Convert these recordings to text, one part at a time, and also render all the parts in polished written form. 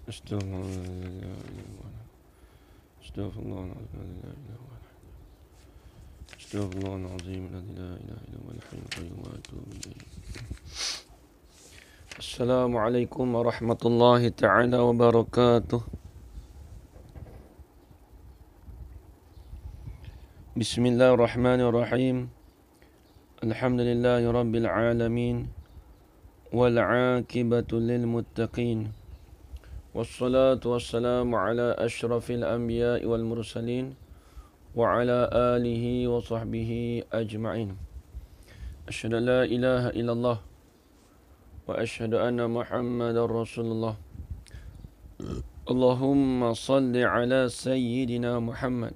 Astaghfirullahaladzim alladzi la ilaha illa huwal hayyul qayyum wa atubu ilaih. Assalamualaikum warahmatullahi taala wabarakatuh. Bismillahirrahmanirrahim. Alhamdulillahi rabbil alamin wal 'aqibatu lil muttaqin. Wassalatu wassalamu ala asyrafil anbiya'i wal mursalin wa ala alihi wa sahbihi ajma'in. Asyhadu an la ilaha illallah wa asyhadu anna Muhammadar Rasulullah. Allahumma salli ala sayyidina Muhammad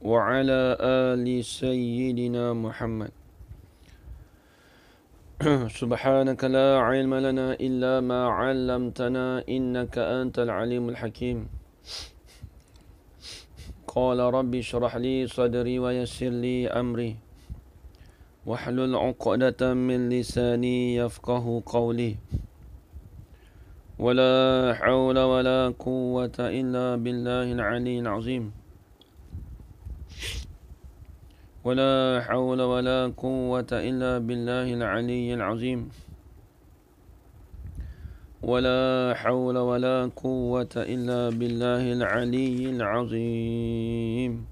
wa ala ali sayyidina Muhammad. Subhanaka la ilma lana illa ma 'allamtana innaka antal alimul hakim. Qala rabbi shrah li sadri wa yassir li amri wahlul 'uqdatam min lisani yafqahu qawli. Wala hawla wala quwwata illa billahil 'aliyyil 'azim. ولا حول ولا قوة إلا بالله العلي العظيم. ولا حول ولا قوة إلا بالله العلي العظيم.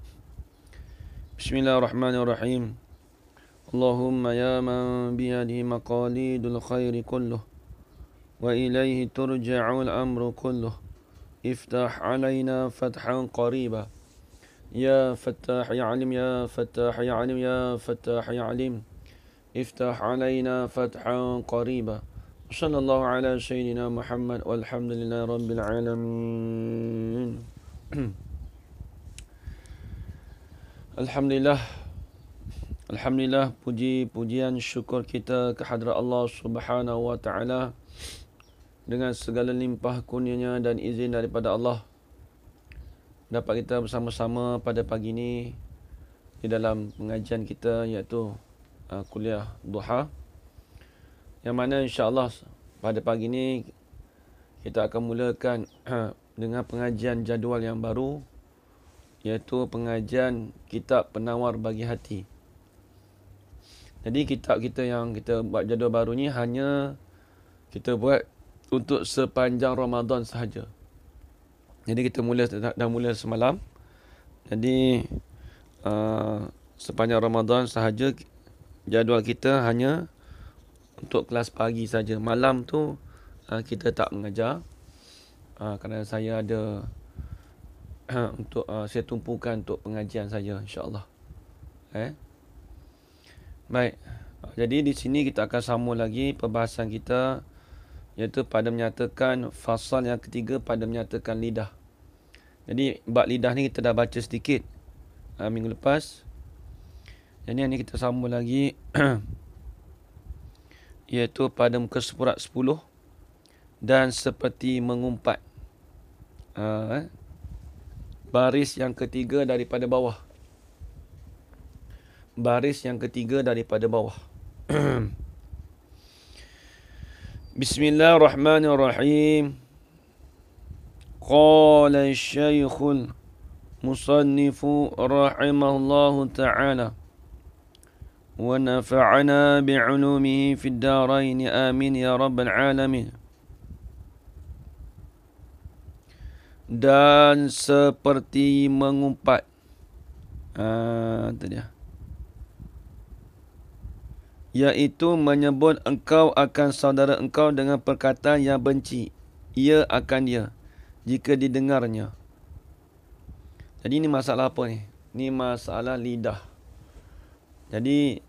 بسم الله الرحمن الرحيم. اللهم يا من بيده مقاليد الخير كله وإليه ترجع الأمر كله افتح علينا فتحا قريبا يا فتاح يا عليم يا فتاح يا عليم يا فتاح يا عليم افتح علينا فتحا قريبا. صلى الله على سيدنا محمد والحمد لله رب العالمين. Alhamdulillah, puji-pujian syukur kita kehadrat Allah Subhanahu wa taala dengan segala limpah kurnia dan izin daripada Allah. Dapat kita bersama-sama pada pagi ini di dalam pengajian kita iaitu kuliah duha, yang mana insya-Allah pada pagi ini kita akan mulakan dengan pengajian jadual yang baru, iaitu pengajian kitab Penawar Bagi Hati. Jadi kitab kita yang kita buat jadual baru ni hanya kita buat untuk sepanjang Ramadan sahaja. Jadi kita dah mula semalam. Jadi sepanjang Ramadan sahaja jadual kita hanya untuk kelas pagi saja. Malam tu kita tak mengajar kerana saya ada untuk saya tumpukan untuk pengajian saja, insya-Allah. Baik. Jadi di sini kita akan sambung lagi perbahasan kita, iaitu pada menyatakan fasal yang ketiga pada menyatakan lidah. Jadi bab lidah ni kita dah baca sedikit minggu lepas. Jadi ini kita sambung lagi iaitu pada muka surat 10 dan seperti mengumpat. Baris yang ketiga daripada bawah. Baris yang ketiga daripada bawah. Bismillahirrahmanirrahim. Qala asy-syaikhul musannifu rahimahullahu ta'ala wa nafa'ana bi'ulumihi fid darain amin ya rabbal alamin. Dan seperti mengumpat. Itu dia. Iaitu menyebut engkau akan saudara engkau dengan perkataan yang benci ia akan dia jika didengarnya. Jadi ini masalah apa ni? Ini masalah lidah. Jadi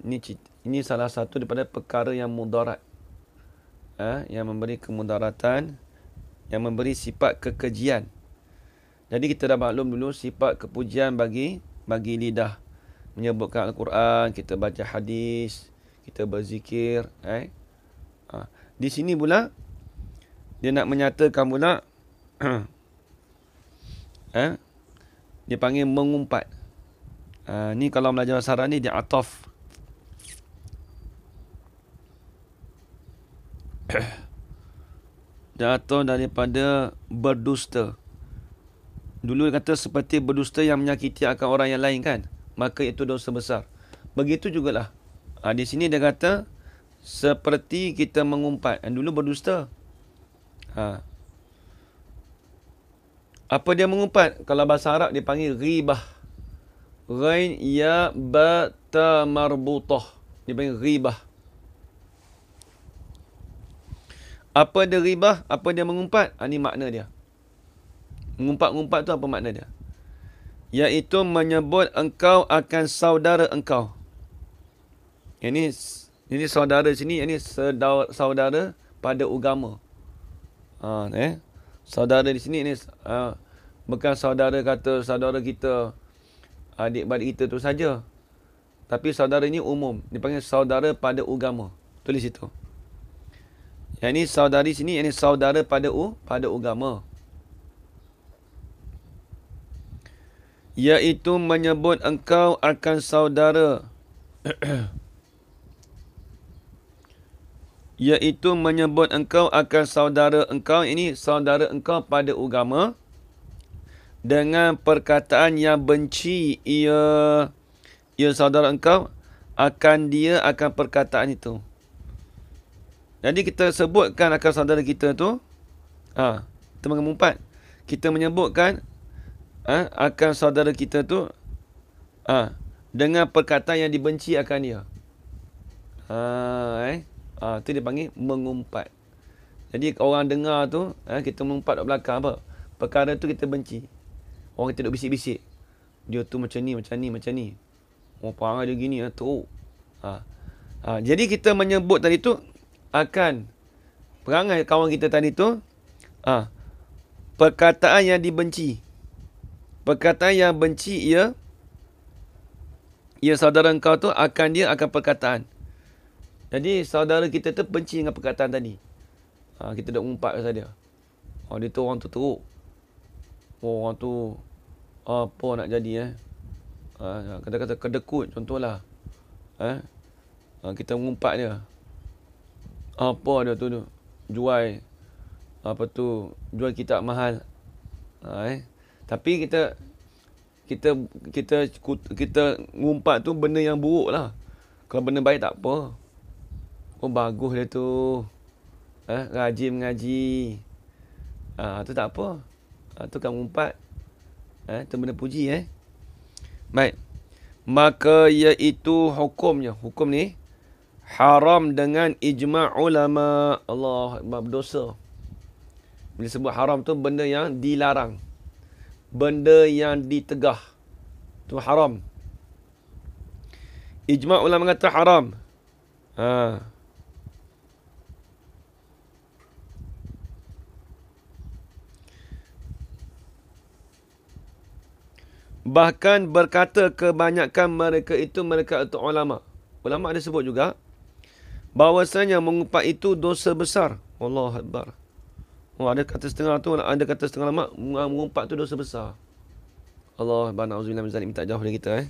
ini salah satu daripada perkara yang mudarat, yang memberi kemudaratan, yang memberi sifat kekejian. Jadi kita dah maklum dulu sifat kepujian bagi lidah. Menyebutkan Al-Quran, kita baca hadis, kita berzikir. Di sini pula dia nak menyatakan pula dia panggil mengumpat. Ni kalau belajar bahasa Arab ni dia ataf. Jatuh daripada berdusta. Dulu dia kata seperti berdusta yang menyakiti akan orang yang lain kan. Maka itu dosa besar. Begitu jugalah. Di sini dia kata seperti kita mengumpat. Dulu berdusta. Apa dia mengumpat? Kalau bahasa Arab dia panggil ghibah. Ghain ya ba ta marbutah. Dia panggil ghibah. Apa dia ghibah? Apa dia mengumpat? Ini makna dia. Mengumpat-ngumpat tu apa makna dia? Iaitu menyebut engkau akan saudara engkau. Ini saudara sini, ini saudara pada agama. Saudara di sini ini bukan saudara kata saudara kita, adik-beradik kita tu saja. Tapi saudara ini umum. Dipanggil saudara pada agama. Tulis itu. Yang ini saudari sini, ini saudara pada agama. Iaitu menyebut engkau akan saudara. Iaitu menyebut engkau akan saudara engkau. Ini saudara engkau pada agama. Dengan perkataan yang benci ia saudara engkau akan dia akan perkataan itu. Jadi kita sebutkan akan saudara kita tu, kita mengumpat. Kita menyebutkan akan saudara kita tu dengan perkataan yang dibenci akan dia. Itu dia panggil mengumpat. Jadi orang dengar tu, kita mengumpat kat belakang apa? Perkara tu kita benci. Orang kita duk bisik-bisik. Dia tu macam ni, macam ni, macam ni. Orang perangai dia gini, teruk. Jadi kita menyebut tadi tu akan perangai kawan kita tadi tu perkataan yang dibenci. Perkataan yang benci ia saudara engkau tu akan dia akan perkataan. Jadi saudara kita tu benci dengan perkataan tadi. Kita dah umpat pasal dia. Dia tu orang tu teruk. Orang tu apa nak jadi kata-kata kedekut contohlah. Kita mengumpat dia. Apa dia tu jual jual kitab mahal. Tapi kita ngumpat tu benda yang buruk lah. Kalau benda baik tak apa. Bagus dia tu. Rajin mengaji. Tu tak apa. Tu kan ngumpat. Tu benda puji. Baik. Maka iaitu hukumnya. Hukum ni haram dengan ijma' ulama. Allah berdosa. Bila sebut haram tu benda yang dilarang. Benda yang ditegah. Tu haram. Ijma' ulama kata haram. Bahkan berkata kebanyakan mereka itu ulama. Ulama ada sebut juga bahawasanya mengumpat itu dosa besar. Allahu Akbar. Ada kata setengah tu, ada kata setengah ulama mengumpat tu dosa besar. Allah Akbar. Na'udzubillah min zalik. Minta jauh dari kita.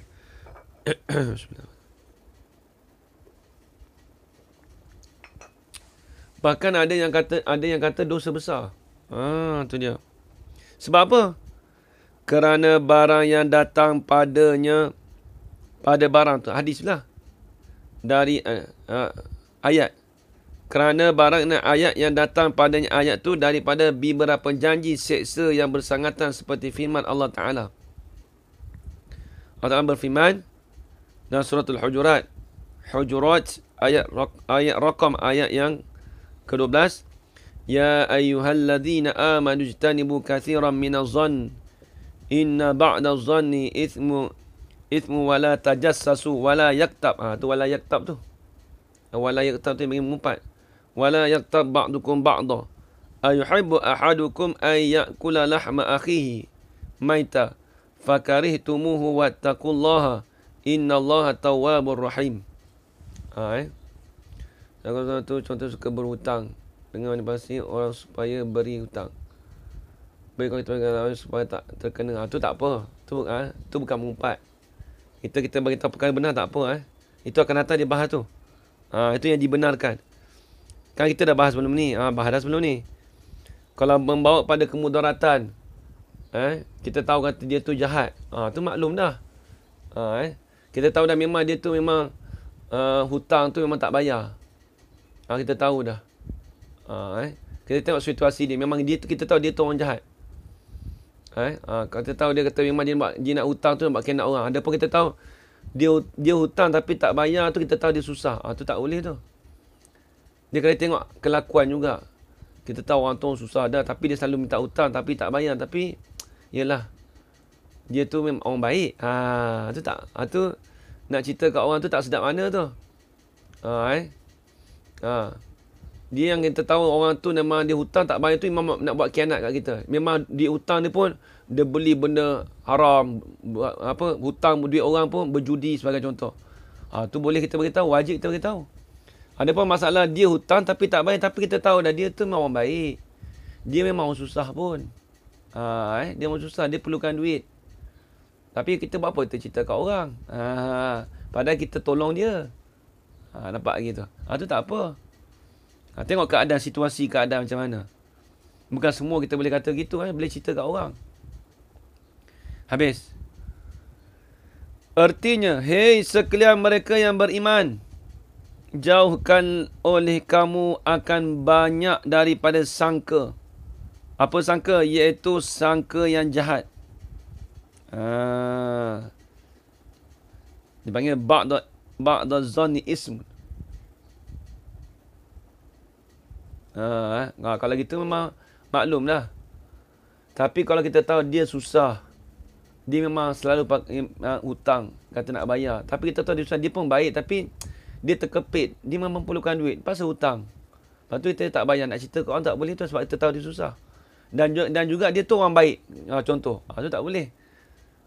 Bahkan ada yang kata dosa besar. Tu dia. Sebab apa? Kerana barang yang datang padanya, pada barang tu, hadis lah. Dari ayat. Kerana barang ayat yang datang padanya ayat tu daripada beberapa janji seksa yang bersangatan seperti firman Allah Ta'ala. Allah Ta'ala berfirman dalam suratul Hujurat. Hujurat ayat rakam ayat yang ke-12. Ya ayyuhalladzina amanu ijtanibu kathiran minaz-zann. Inna ba'da zanni ithmu wala tajassasu wala yaktab. Tu wala yaktab tu. Wala yaktab tu yang mengumpat. Wala yaktab ba'dukum ba'da. Ayuhibbu ahadukum ay ya'kula lahma akhihi maita fakarihtumuhu wattaqullaha innallaha tawwabur rahim. Kalau tu contoh suka berhutang dengan manipulasi orang supaya beri hutang. Baik kalau kita bagi supaya tak terkena. Tu tak apa. Tu bukan mengumpat. Kita bagi tahu perkara benar tak apa. Itu akan datang dia bahas tu. Itu yang dibenarkan. Kan kita dah bahas sebelum ni. Bahas dah sebelum ni. Kalau membawa pada kemudaratan, kita tahu kata dia tu jahat. Tu maklum dah. Kita tahu dah memang dia tu memang hutang tu memang tak bayar. Kita tahu dah. Kita tengok situasi dia. Memang dia tu, kita tahu dia tu orang jahat. Kita tahu dia kata memang dia nak hutang tu nak kena orang. Ada pun kita tahu dia hutang tapi tak bayar tu, kita tahu dia susah. Tu tak boleh tu. Dia kena tengok kelakuan juga. Kita tahu orang tu susah dah tapi dia selalu minta hutang tapi tak bayar. Tapi yalah, dia tu memang orang baik. Tu tak. Tu nak cerita kat orang tu tak sedap mana tu. Dia yang kita tahu orang tu memang dia hutang tak bayar tu memang nak buat khianat kat kita. Memang dia hutang ni pun dia beli benda haram, hutang duit orang pun berjudi sebagai contoh. Tu boleh kita beritahu, wajib kita beritahu. Ada pun masalah dia hutang tapi tak bayar, tapi kita tahu dah dia tu memang orang baik. Dia memang orang susah pun. Dia orang susah, dia perlukan duit. Tapi kita buat apa? Kita cerita kat orang. Padahal kita tolong dia. Nampak gitu. Tu tak apa. Tengok keadaan, situasi keadaan macam mana. Bukan semua kita boleh kata gitu. Boleh cerita kat orang. Habis. Artinya, hei sekalian mereka yang beriman, jauhkan oleh kamu akan banyak daripada sangka. Apa sangka? Iaitu sangka yang jahat. Dipanggil ba'da zanni ism. Kalau gitu memang maklum lah. Tapi kalau kita tahu dia susah, dia memang selalu hutang, kata nak bayar. Tapi kita tahu dia susah, dia pun baik tapi dia terkepit, dia memang perlukan duit, pasal hutang. Lepas tu kita tak bayar, nak cerita ke orang tak boleh tu sebab kita tahu dia susah. Dan juga dia tu orang baik. Contoh, tu tak boleh.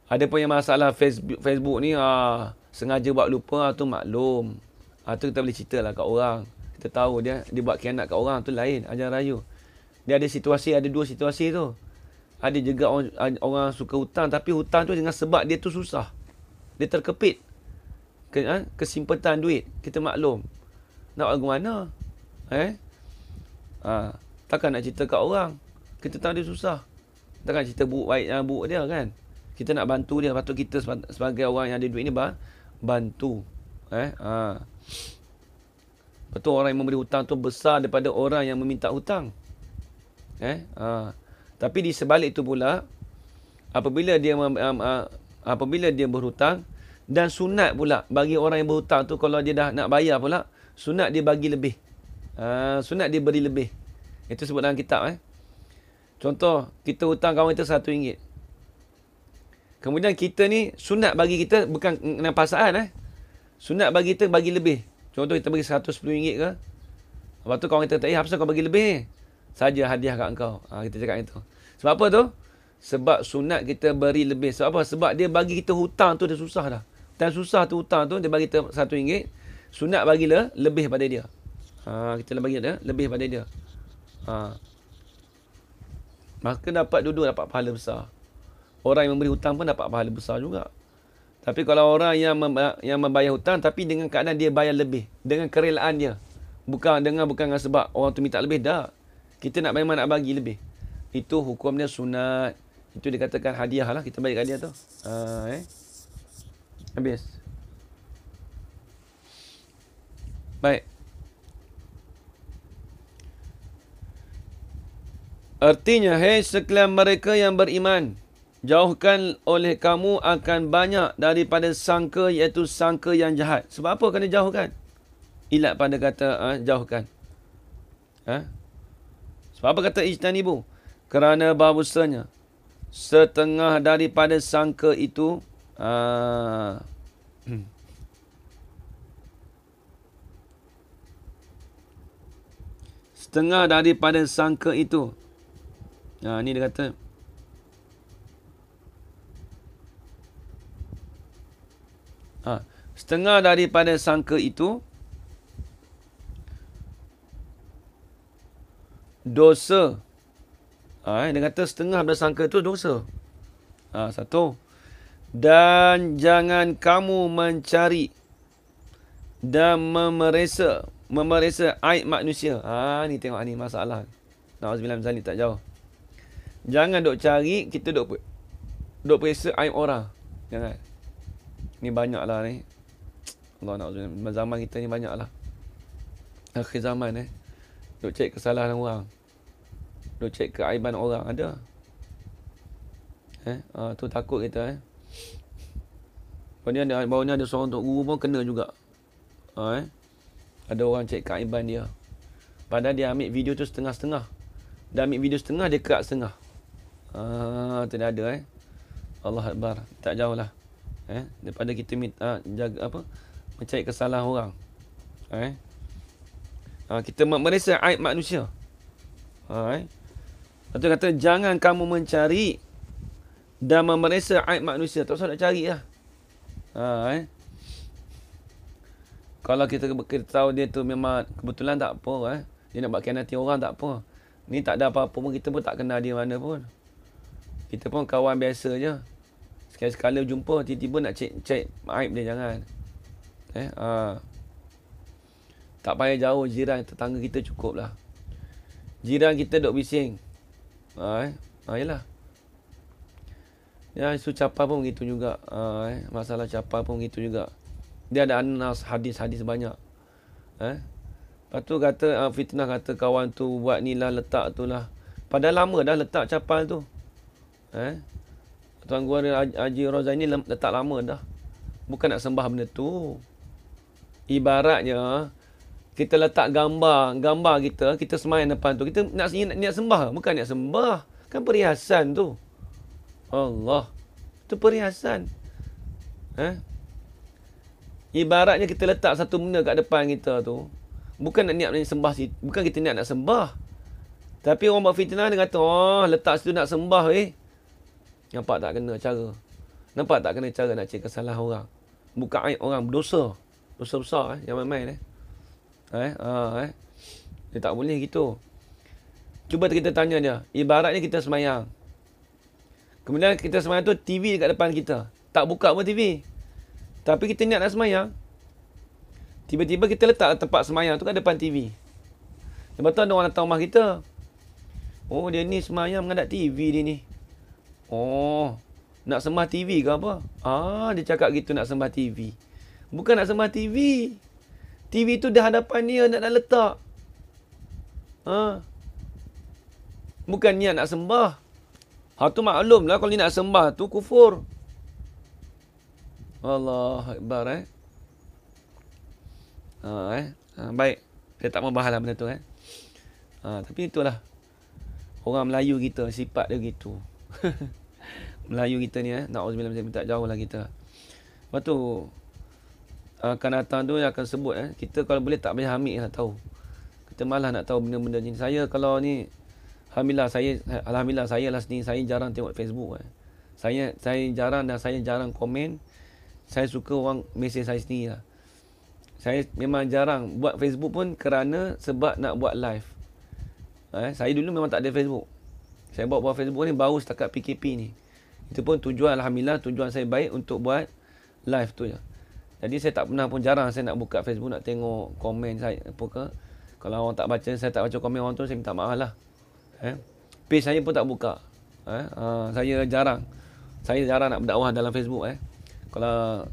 Ada pun yang masalah Facebook ni, sengaja buat lupa, tu maklum. Tu kita boleh cerita lah kat orang. Kita tahu dia buat khianat kat orang tu lain, ajar rayu. Dia ada situasi, ada dua situasi tu. Ada juga orang suka hutang tapi hutang tu dengan sebab dia tu susah. Dia terkepit. Kesimpetan duit, kita maklum. Nak buat mana? Takkan nak cerita kat orang. Kita tahu dia susah. Takkan cerita buruk dia kan. Kita nak bantu dia. Patut kita sebagai orang yang ada duit ni bantu. Betul, orang yang memberi hutang tu besar daripada orang yang meminta hutang. Tapi di sebalik itu pula, apabila dia berhutang, dan sunat pula bagi orang yang berhutang tu, kalau dia dah nak bayar pula, sunat dia bagi lebih. Sunat dia beri lebih. Itu sebut dalam kitab. Contoh, kita hutang kawan kita RM1. Kemudian kita ni, sunat bagi kita, bukan dengan paksaan. Sunat bagi kita bagi lebih. Contoh kita bagi RM110 ke. Lepas tu kawan kita kata, apa kau bagi lebih? Saja hadiah kat engkau. Kita cakap itu. Sebab apa tu? Sebab sunat kita beri lebih. Sebab apa? Sebab dia bagi kita hutang tu dah susah dah. Dan susah tu hutang tu, dia bagi kita RM1. Sunat bagilah lebih pada dia. Kita bagi dia lebih pada dia. Maka dapat dapat pahala besar. Orang yang memberi hutang pun dapat pahala besar juga. Tapi kalau orang yang membayar hutang tapi dengan keadaan dia bayar lebih, dengan kerelaan dia, bukan dengan sebab orang tu minta lebih, dah. Kita nak memang nak bagi lebih. Itu hukumnya sunat. Itu dikatakan hadiah lah, kita bagi hadiah tu. Habis. Baik. Artinya, hei sekalian mereka yang beriman, jauhkan oleh kamu akan banyak daripada sangka, iaitu sangka yang jahat. Sebab apa kena jauhkan? Ilat pada kata jauhkan. Sebab apa kata ijtanibu? Kerana bahawasanya setengah daripada sangka itu setengah daripada sangka itu, ni dia kata, setengah daripada sangka itu dosa. Dia kata setengah daripada sangka itu dosa. Satu. Dan jangan kamu mencari dan memeriksa aib manusia. Ni tengok ni masalah. Na'udzubillah min zalik, tak jauh. Jangan duk cari, kita duk periksa aib orang. Jangan. Ni banyak lah ni. Allah na'udzubillah. Zaman kita ni banyak lah. Akhir zaman duk cek kesalahan orang. Duk cek keaiban orang. Ada. Tu takut kita. Baru ni ada seorang tok guru pun kena juga. Ada orang cek keaiban dia. Padahal dia ambil video tu setengah-setengah. Dia ambil video setengah, dia kerak setengah. Tu dia ada. Allah Akbar. Tak jauh lah. Daripada kita jaga mencari kesalahan orang. Kita merasa aib manusia. Lepas tu kata, jangan kamu mencari dan memeriksa aib manusia. Tak usah nak cari lah. Kalau kita tahu dia tu memang kebetulan tak apa. Dia nak buat khianati orang tak apa. Ni tak ada apa-apa pun, kita pun tak kenal dia mana pun. Kita pun kawan biasa je. Sekali-sekala jumpa, tiba-tiba nak cek aib dia, jangan. Tak payah jauh, jiran tetangga kita cukup lah. Jiran kita duk bising. Yelah. Ya, isu capar pun begitu juga. Masalah capar pun begitu juga. Dia ada anas hadis-hadis banyak. Lepas tu kata, fitnah kata kawan tu buat ni lah, letak tu lah. Padahal lama dah letak capar tu. Tuan Guru Haji Rozaini letak lama dah. Bukan nak sembah benda tu. Ibaratnya, kita letak gambar kita semayang depan tu. Kita nak sembah. Bukan nak sembah. Kan perhiasan tu. Allah. Itu perhiasan. Ibaratnya kita letak satu benda kat depan kita tu. Bukan nak niat sembah. Bukan kita niat nak sembah. Tapi orang buat fitnah dia kata, letak situ nak sembah Nampak tak kena cara. Nampak tak kena cara nak cek kesalahan orang. Buka aib orang. Berdosa. Dosa besar. Jangan main-main. Dia tak boleh gitu. Cuba kita tanya dia. Ibaratnya kita semayang. Kemudian kita semayang tu TV dekat depan kita. Tak buka pun TV. Tapi kita niat nak semayang. Tiba-tiba kita letak tempat semayang tu kat depan TV. Lepas tu ada orang datang rumah kita. Dia ni semayang menghadap TV dia ni. Nak sembah TV ke apa? Dia cakap gitu nak sembah TV. Bukan nak sembah TV. TV tu di hadapan dia nak letak. Bukan niat nak sembah. Tu maklum lah kalau ni nak sembah tu kufur. Allah Akbar. Baik. Saya tak mau bahas lah benda tu. Tapi itulah. Orang Melayu kita, sifat dia gitu. Melayu kita ni, na'udzubillah, tak jauh lah kita. Lepas tu, akan datang tu akan sebut. Kita kalau boleh tak payah ambil lah tahu. Kita malah nak tahu benda-benda ni. Saya kalau ni, Alhamdulillah saya lah sendiri, saya jarang tengok Facebook. Saya jarang dan saya jarang komen. Saya suka orang mesej saya sendiri lah. Saya memang jarang buat Facebook pun kerana sebab nak buat live. Saya dulu memang tak ada Facebook. Saya buat Facebook ni baru setakat PKP ni. Itu pun tujuan, Alhamdulillah, tujuan saya baik untuk buat live tu je. Jadi saya tak pernah pun, jarang saya nak buka Facebook, nak tengok komen saya apa ke. Kalau orang tak baca, saya tak baca komen orang tu, saya minta maaf lah. Page saya pun tak buka. Saya jarang nak berdakwah dalam Facebook. Kalau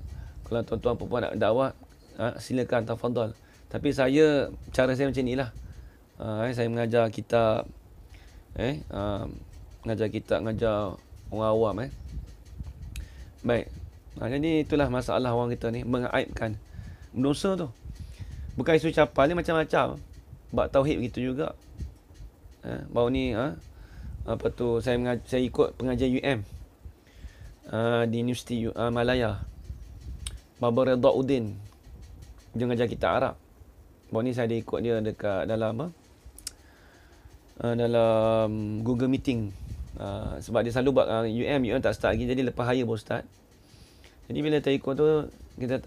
tuan-tuan perempuan nak dakwah, silakan, tafadhal. Tapi cara saya macam ni lah. Saya mengajar kitab. Mengajar orang awam. Baik. Jadi itulah masalah orang kita ni, mengaibkan. Berdosa tu. Bukan isu capal ni macam-macam. Bab tauhid begitu juga. Baru ni saya ikut pengajian UM di Universiti Malaya. Baba Redha Udin. Dia mengajar kitab Arab. Baru ni saya ada ikut dia dekat dalam Google Meeting. Sebab dia selalu buat UM tak start lagi, jadi lepas hire baru start. Jadi bila saya ikut tu,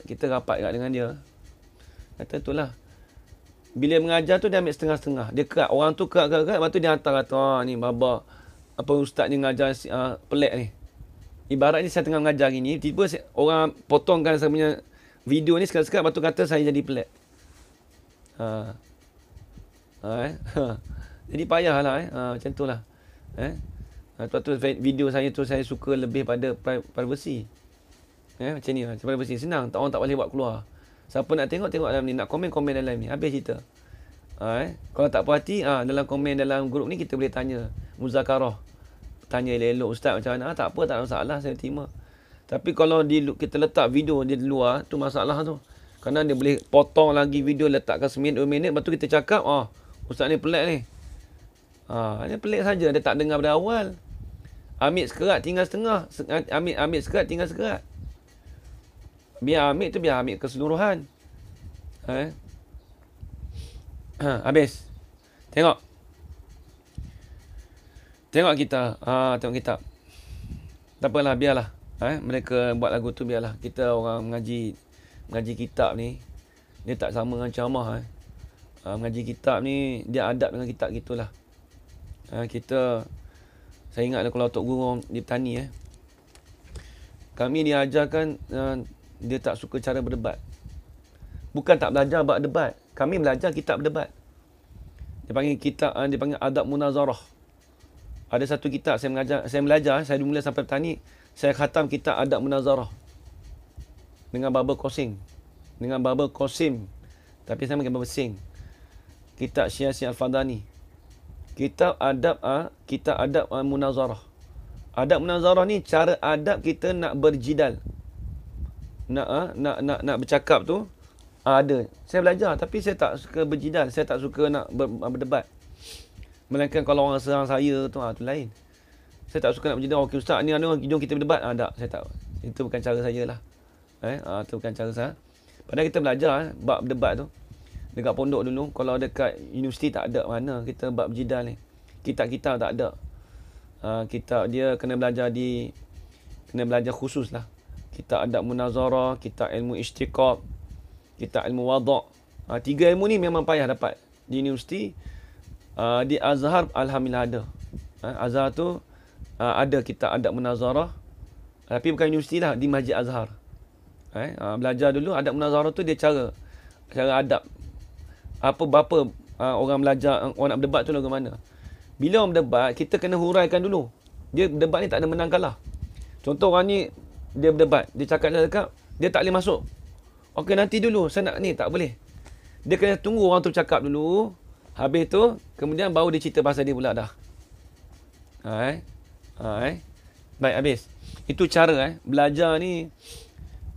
kita rapat kat dengan dia. Kata itulah, bila mengajar tu dia ambil setengah-setengah. Dia kerak, orang tu kerak. Lepas tu dia hantar kata, ni baba, apa ustaz ni mengajar pelik ni. Ibarat ni saya tengah mengajar gini, tiba-tiba orang potongkan saya punya video ni sekat-sekat, lepas tu kata saya jadi pelik. Jadi payahlah macam tu lah. Sebab tu video saya tu saya suka lebih pada privacy. Macam ni lah. Privacy senang, orang tak boleh buat keluar. Siapa nak tengok dalam ni, nak komen dalam ni. Habis cerita. Kalau tak puas hati, dalam komen dalam grup ni kita boleh tanya muzakarah. Tanya elok-elok, ustaz macam mana? Tak apa, tak ada masalah, saya terima. Tapi kalau kita letak video di luar, tu masalah tu. Kerana dia boleh potong lagi video, letakkan seminit 2 minit, lepas tu kita cakap, ustaz ni pelik ni. Dia pelik saja, dia tak dengar dari awal. Ambil sekerat tinggal setengah, ambil sekerat tinggal sekerat. Biar ambil keseluruhan. Habis. Tengok kita. Tengok kitab. Tak apalah, biarlah. Mereka buat lagu tu, biarlah. Kita orang mengaji kitab ni, dia tak sama dengan ceramah. Mengaji kitab ni, dia adab dengan kitab gitulah. Saya ingat kalau Tok Guru di petani, kami diajarkan dia tak suka cara berdebat. Bukan tak belajar bab debat. Kami belajar kitab berdebat. Dia panggil adab munazarah. Ada satu kitab saya belajar, saya mula sampai petani, saya khatam kitab adab munazarah. Dengan Baba Qasim. Tapi saya pakai Baba Singh. Kitab Syiasi Al-Fadani. Kitab adab munazarah. Adab munazarah ni cara adab kita nak berjidal. Nak bercakap tu ada. Saya belajar tapi saya tak suka berjidal, saya tak suka nak berdebat. Melainkan kalau orang serang saya tu lain. Saya tak suka nak berjidal. Okey ustaz, ni ada orang jom kita berdebat. Tak, saya tak. Itu bukan cara saya lah. Itu bukan cara saya. Padahal kita belajar bab debat tu. Dekat pondok dulu, kalau dekat universiti tak ada mana kita bab berjidal ni. Kitab-kitab tak ada. Kitab dia kena belajar khusus lah. Kitab adab munazarah, kitab ilmu istiqaq, kitab ilmu wada'. 3 ilmu ni memang payah dapat. Di universiti, di Azhar alhamdulillah ada. Azhar tu ada kitab adab munazarah. Tapi bukan universiti lah, di Masjid Azhar. Belajar dulu adab munazarah tu dia cara adab. Berapa orang belajar, orang nak berdebat tu lagu mana. Bila orang berdebat, kita kena huraikan dulu. Dia berdebat ni tak ada menang kalah. Contoh orang ni, dia berdebat. Dia cakap, dia tak boleh masuk. Okey, nanti dulu, saya nak ni, tak boleh. Dia kena tunggu orang tu cakap dulu. Habis tu, kemudian baru dia cerita pasal dia pula dah. Baik, habis. Itu cara, belajar ni,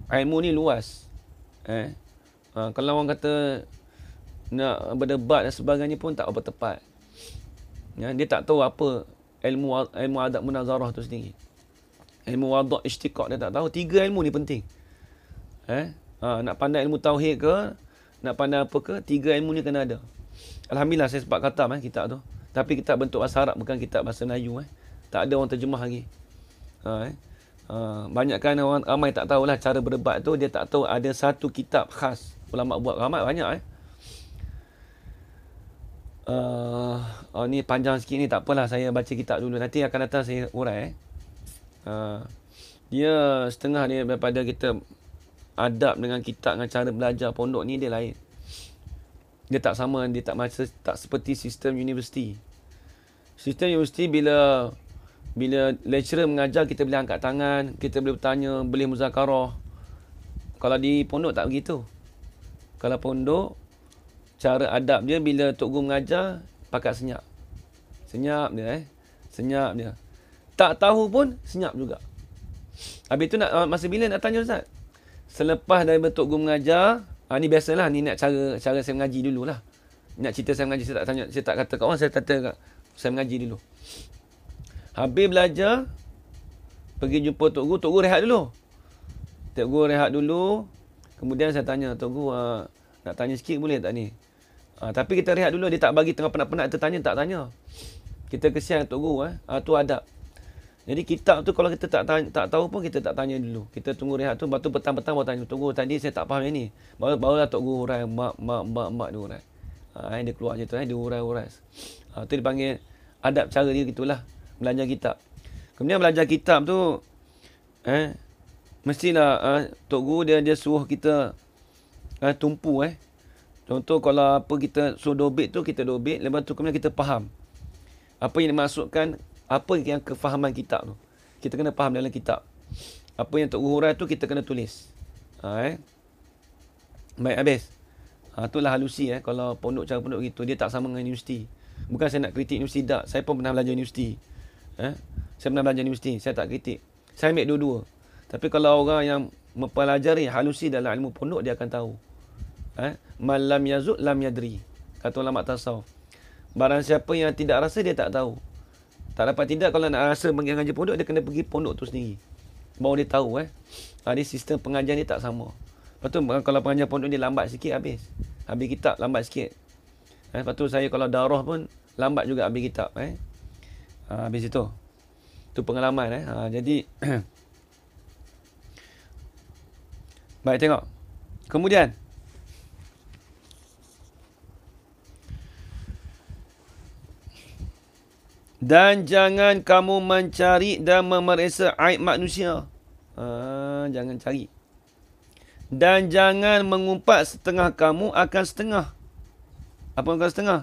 ilmu ni luas. Kalau orang kata, nak berdebat dan sebagainya pun tak apa tepat. Dia tak tahu apa ilmu adab munazarah tu sendiri. Ilmu wada' istiqaq dia tak tahu. 3 ilmu ni penting. Nak pandai ilmu tauhid ke, nak pandai apa ke, 3 ilmu ni kena ada. Alhamdulillah saya sempat khatam kitab tu. Tapi kitab bentuk bahasa Arab, bukan kitab bahasa Melayu. Tak ada orang terjemah lagi. Banyakkan orang ramai tak tahulah cara berdebat tu. Dia tak tahu ada satu kitab khas ulama buat. Ramai banyak ni panjang sikit ni, tak apalah, saya baca kitab dulu, nanti akan datang saya urai. Dia setengah dia daripada kita adab dengan kitab, dengan cara belajar pondok ni dia lain. Dia tak sama, dia tak seperti sistem universiti. Sistem universiti bila lecturer mengajar, kita boleh angkat tangan, kita boleh bertanya, boleh muzakarah. Kalau di pondok tak begitu. Kalau pondok, cara adab dia bila Tok Guru mengajar, pakat senyap. Senyap dia. Tak tahu pun, senyap juga. Habis tu masa bila nak tanya ustaz? Selepas dari Tok Guru mengajar, ni biasalah, ni nak cara saya mengaji dululah. Nak cerita saya mengaji, saya tak kata kat orang, saya kata saya mengaji dulu. Habis belajar, pergi jumpa Tok Guru rehat dulu. Tok Guru rehat dulu, kemudian saya tanya, Tok Guru, nak tanya sikit boleh tak ni? Tapi kita rehat dulu, dia tak bagi tengah penat-penat tertanya, tak tanya. Kita kesian Tok Guru, tu adab. Jadi kitab tu kalau kita tak tahu pun kita tak tanya dulu. Kita tunggu rehat tu, lepas tu petang-petang baru tanya, Tok Guru tadi saya tak faham yang ni. Barulah Tok Guru urai, mak dia urai. Dia keluar macam tu, dia urai-urai. Tu dipanggil adab, cara dia gitulah, belajar kitab. Kemudian belajar kitab tu, mestilah Tok Guru dia suruh kita tumpu. Contoh kalau apa kita suruh dobit tu, kita dobit, lepas tu kemudian kita faham. Apa yang dimasukkan, apa yang kefahaman kitab tu. Kita kena faham dalam kitab. Apa yang Tok Guru huraikan tu kita kena tulis. Baik, habis. Itulah halusi kalau pondok cara pondok gitu. Dia tak sama dengan universiti. Bukan saya nak kritik universiti tak. Saya pun pernah belajar universiti. Saya pernah belajar universiti. Saya tak kritik. Saya ambil dua-dua. Tapi kalau orang yang mempelajari halusi dalam ilmu pondok, dia akan tahu. Man lam yazuk lam yadri. Kata ulama tasawuf. Barang siapa yang tidak rasa, dia tak tahu. Tak dapat tidak, kalau nak rasa pergi ngaji pondok, dia kena pergi pondok tu sendiri. Baru dia tahu. Dia sistem pengajian dia tak sama. Lepas tu kalau pengajian pondok dia lambat sikit, habis. Habis kitab lambat sikit. Lepas tu saya kalau darah pun lambat juga habis kitab. Habis itu. Itu pengalaman. Jadi baik, tengok. Kemudian dan jangan kamu mencari dan memeriksa aib manusia. Jangan cari. Dan jangan mengumpat setengah kamu akan setengah. Apa akan setengah?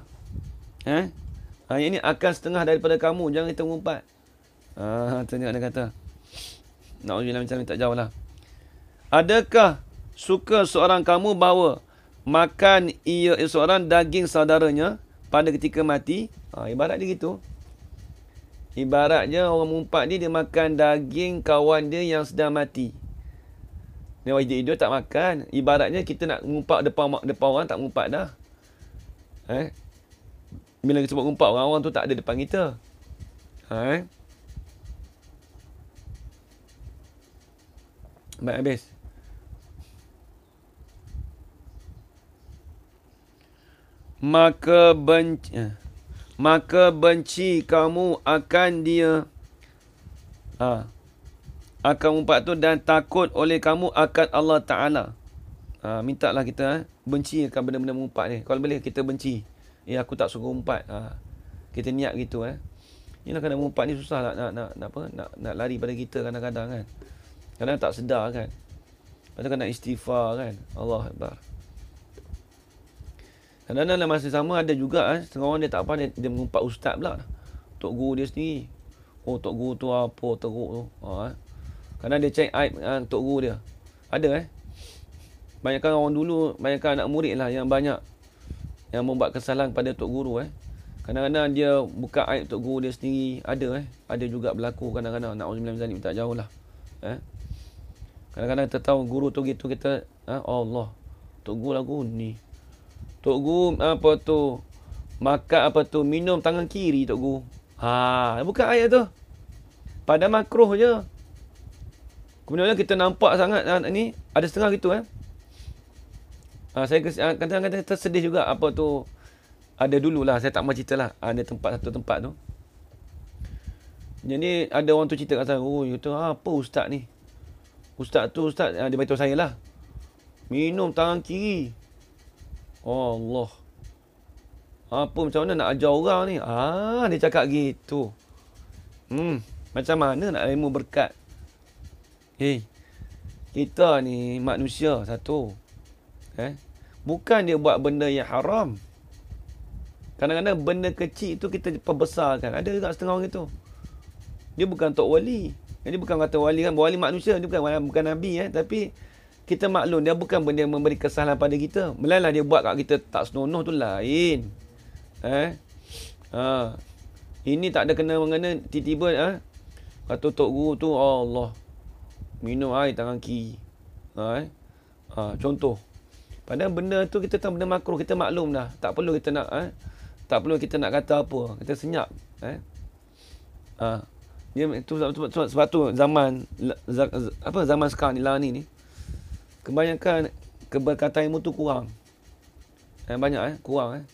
Ini akan setengah daripada kamu. Jangan kita mengumpat. Tengok dia kata. Na'udzubillah, macam ni tak jauh lah. Adakah suka seorang kamu bahawa makan ia seorang daging saudaranya pada ketika mati? Ibarat dia gitu. Ibaratnya orang mengumpat dia makan daging kawan dia yang sedang mati. Dia hidup tak makan. Ibaratnya kita nak mengumpat depan orang, tak mengumpat dah. Bila kita sebut mengumpat, orang tu tak ada depan kita. Baik, habis. Maka benci kamu akan dia. Akan umpat tu dan takut oleh kamu akan Allah Ta'ala. Mintalah kita benci akan benda-benda mengumpat ni. Kalau boleh kita benci. Aku tak suka umpat. Kita niat gitu. Inilah kadang mengumpat ni susah nak lari pada kita kadang-kadang kan. Kadang tak sedar kan. Lepas tu kan nak istighfar kan. Allah Akbar. Kadang-kadang dalam masa sama ada juga setengah orang dia tak apa, dia mengumpat ustaz pula. Tok Guru dia sendiri. Tok Guru tu apa teruk tu. Kadang dia cek aib Tok Guru dia. Ada banyakkan orang dulu, banyakkan anak murid lah yang banyak yang membuat kesalahan pada Tok Guru. Kadang-kadang dia buka aib Tok Guru dia sendiri. Ada juga berlaku kadang-kadang. Na'udzubillah min zalik, tak jauh lah. Kadang-kadang kita tahu guru tu gitu, kita Allah, Tok Guru lagu ni. Tok Guru apa tu? Makan apa tu? Minum tangan kiri Tok Guru. Bukan ayat tu. Pada makruh je. Kemudian kita nampak sangat ni ada setengah gitu saya kadang-kadang tersedih juga apa tu. Ada dululah, saya tak mau cerita lah. Ada satu tempat tu. Jadi ada orang tu cerita kat saya, itu apa ustaz ni? Ustaz dia beritahu saya lah. Minum tangan kiri. Allah. Apa macam mana nak ajar orang ni? Dia cakap gitu. Macam mana nak ilmu berkat? Kita ni manusia satu. Bukan dia buat benda yang haram. Kadang-kadang benda kecil tu kita perbesarkan. Ada juga setengah orang itu. Dia bukan tok wali. Jadi bukan kata wali kan. Wali manusia. Dia bukan Nabi. Tapi kita maklum. Dia bukan benda yang memberi kesalahan pada kita. Melainlah dia buat kat kita tak senonoh tu lain. Ini tak ada kena-mengena. Tiba-tiba kata Tok Guru tu Allah. Minum air tangan kiri. Contoh. Padahal benda tu kita tahu benda makruh. Kita maklum dah. Tak perlu kita nak tak perlu kita nak kata apa. Kita senyap. Dia itu sebab tu zaman sekarang ni kebanyakan keberkatan ilmu tu kurang. Banyak kurang.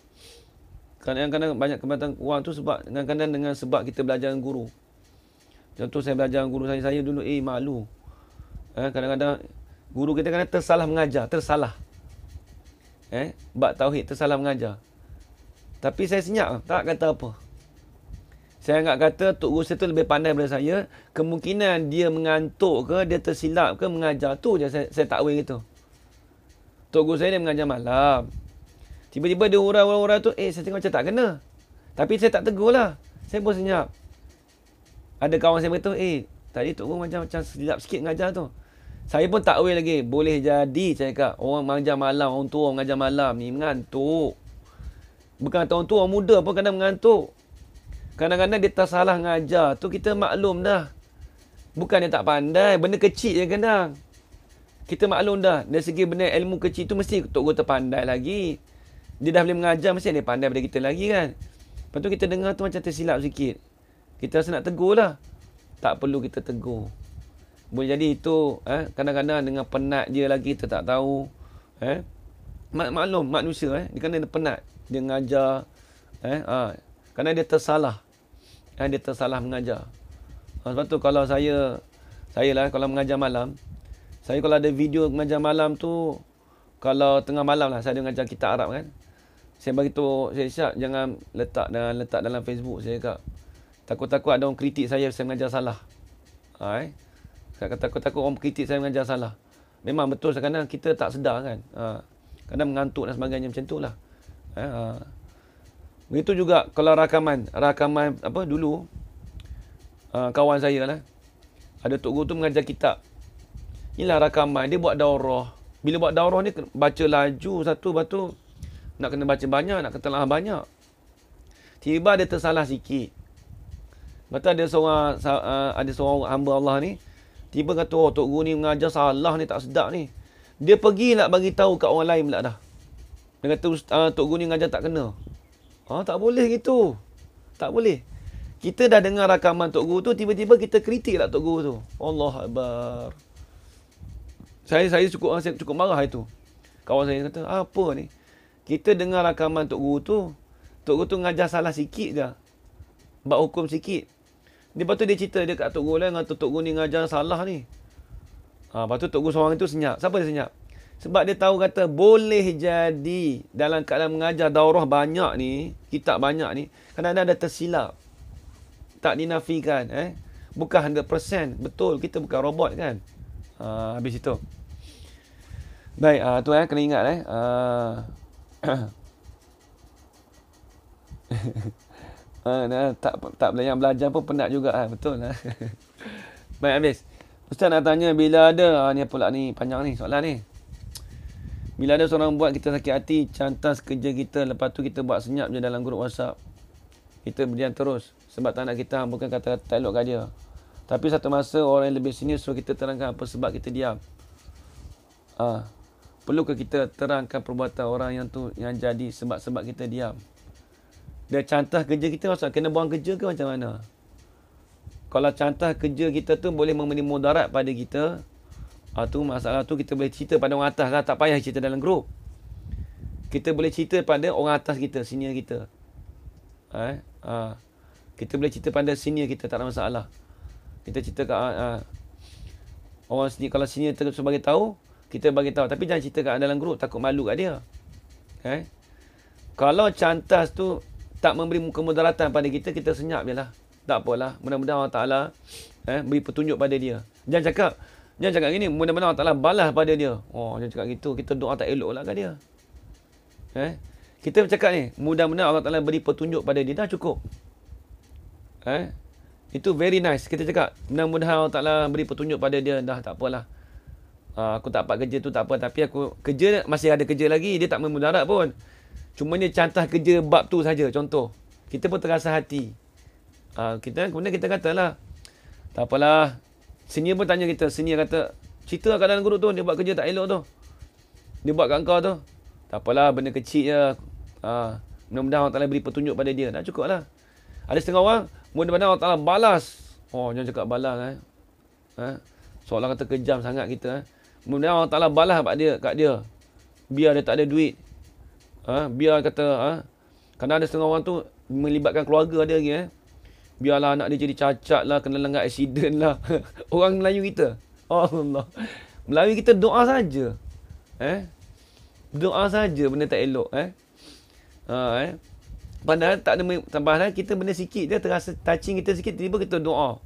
Kadang-kadang banyak keberkatan kurang tu sebab kadang-kadang dengan sebab kita belajar dengan guru. Contoh saya belajar dengan guru saya dulu malu. Kadang-kadang guru kita kadang tersalah mengajar, bab tauhid tersalah mengajar. Tapi saya senyap, tak kata apa. Saya anggap kata Tok Guru saya tu lebih pandai daripada saya. Kemungkinan dia mengantuk ke, dia tersilap ke mengajar. Tu je saya takwil gitu. Tok Guru saya dia mengajar malam. Tiba-tiba dia urai tu, saya tengok macam tak kena. Tapi saya tak tegur lah. Saya pun senyap. Ada kawan saya berkata, tadi Tok Guru macam silap sikit mengajar tu. Saya pun tak aware lagi. Boleh jadi, saya cakap. Orang mengajar malam, orang tua mengajar malam ni mengantuk. Bukan orang tua, orang muda pun kadang mengantuk. Kadang-kadang dia tersalah mengajar. Tu kita maklum dah. Bukan dia tak pandai. Benda kecil je kadang. Kita maklum dah. Dari segi benda ilmu kecil tu mesti Tok Guru terpandai lagi. Dia dah boleh mengajar, mesti dia pandai daripada kita lagi kan. Lepas tu kita dengar tu macam tersilap sikit. Kita rasa nak tegur lah. Tak perlu kita tegur. Boleh jadi itu kadang-kadang dengan penat dia lagi kita tak tahu. Maklum manusia dia kena penat. Dia mengajar. Kerana dia tersalah. Dia tersalah mengajar. Sebab tu kalau saya lah kalau mengajar malam. Saya kalau ada video mengajar malam tu. Kalau tengah malam lah saya ada mengajar kitab Arab kan. Saya bagi tu saya siap jangan letak dalam Facebook saya cakap. Takut-takut ada orang kritik saya mengajar salah. Takut-takut orang kritik saya mengajar salah. Memang betul kadang kita tak sedar kan. Kadang mengantuk dan sebagainya macam tu lah. Begitu juga kalau rakaman apa dulu kawan saya lah. Ada Tok Guru tu mengajar kitab. Inilah rakaman dia buat daurah. Bila buat daurah ni baca laju satu batu nak kena baca banyak, nak kena banyak. Tiba dia tersalah sikit. Betul ada seorang hamba Allah ni tiba kata Tok Guru ni mengajar salah ni tak sedap ni. Dia pergi nak bagi tahu kat orang lain pula dah. Dia kata Tok Guru ni mengajar tak kena. Tak boleh gitu. Tak boleh. Kita dah dengar rakaman Tok Guru tu tiba-tiba kita kritik lah Tok Guru tu. Allah Akbar. Saya cukup marah itu. Kawan saya kata, apa ni? Kita dengar rakaman Tok Guru tu mengajar salah sikit je. Buat hukum sikit. Lepas tu dia cerita dia kat Tok Guru lah, Tok Guru ni mengajar salah ni. Lepas tu Tok Guru seorang itu senyap. Siapa dia senyap? Sebab dia tahu kata, boleh jadi dalam keadaan mengajar daurah banyak ni, kitab banyak ni, kadang-kadang ada tersilap. Tak dinafikan. Bukan 100%. Betul, kita bukan robot kan. Habis itu. Baik, tu kena ingat tak belajar pun penat juga betul lah. Baik, habis. Ustaz nak tanya bila ada ni pula ni panjang ni soalan ni. Bila ada seorang buat kita sakit hati, cantas kerja kita, lepas tu kita buat senyap je dalam grup WhatsApp. Kita berdiam terus sebab tak nak kita hamburkan kata-kata tak elok kat dia. Tapi satu masa orang yang lebih senior suruh kita terangkan apa sebab kita diam. Perlukah kita terangkan perbuatan orang yang jadi sebab kita diam? Dia cantah kerja kita maksud kena buang kerja ke macam mana? Kalau cantah kerja kita tu boleh memberi mudarat pada kita, tu masalah tu kita boleh cerita pada orang atas lah, tak payah cerita dalam grup. Kita boleh cerita pada orang atas kita, senior kita. Kita boleh cerita pada senior kita, tak ada masalah. Kita cerita kat orang senior, kalau senior sebagai tahu, kita bagi tahu. Tapi jangan cerita kat dalam grup, takut malu kat dia. Kalau cantas tu tak memberi kemudaratan pada kita, kita senyap je lah. Tak apalah. Mudah-mudahan Allah Ta'ala beri petunjuk pada dia. Jangan cakap gini, mudah-mudahan Allah Ta'ala balas pada dia. Jangan cakap gitu. Kita doa tak elok lah kat dia. Kita bercakap ni, mudah-mudahan Allah Ta'ala beri petunjuk pada dia. Dah cukup. Itu very nice. Kita cakap, mudah-mudahan Allah Ta'ala beri petunjuk pada dia. Dah tak apalah. Aku tak dapat kerja tu tak apa. Tapi aku kerja, masih ada kerja lagi. Dia tak memudarat pun. Cuma dia cantah kerja bab tu saja. Contoh. Kita pun terasa hati. Kemudian kita katalah, tak apalah. Senior pun tanya kita. Senior kata, cerita kat dalam grup tu. Dia buat kerja tak elok tu. Dia buat kat kau tu. Tak apalah, benda kecil je. Mudah-mudahan Allah Ta'ala beri petunjuk pada dia. Dah cukup lah. Ada setengah orang, mudah-mudahan Allah Ta'ala balas. Jangan cakap balas. Seolah kata kejam sangat kita. Mudah-mudahan Allah Ta'ala balas kat dia. Biar dia tak ada duit. Biar kata, kerana ada setengah orang tu melibatkan keluarga dia lagi. Biarlah anak dia jadi cacat lah, kena langgar accident lah. Orang Melayu kita. Allah. Melayu kita doa saja. Doa saja benda tak elok. Padahal tak ada, padahal kita benda sikit dia terasa touching kita sikit, tiba-tiba kita doa.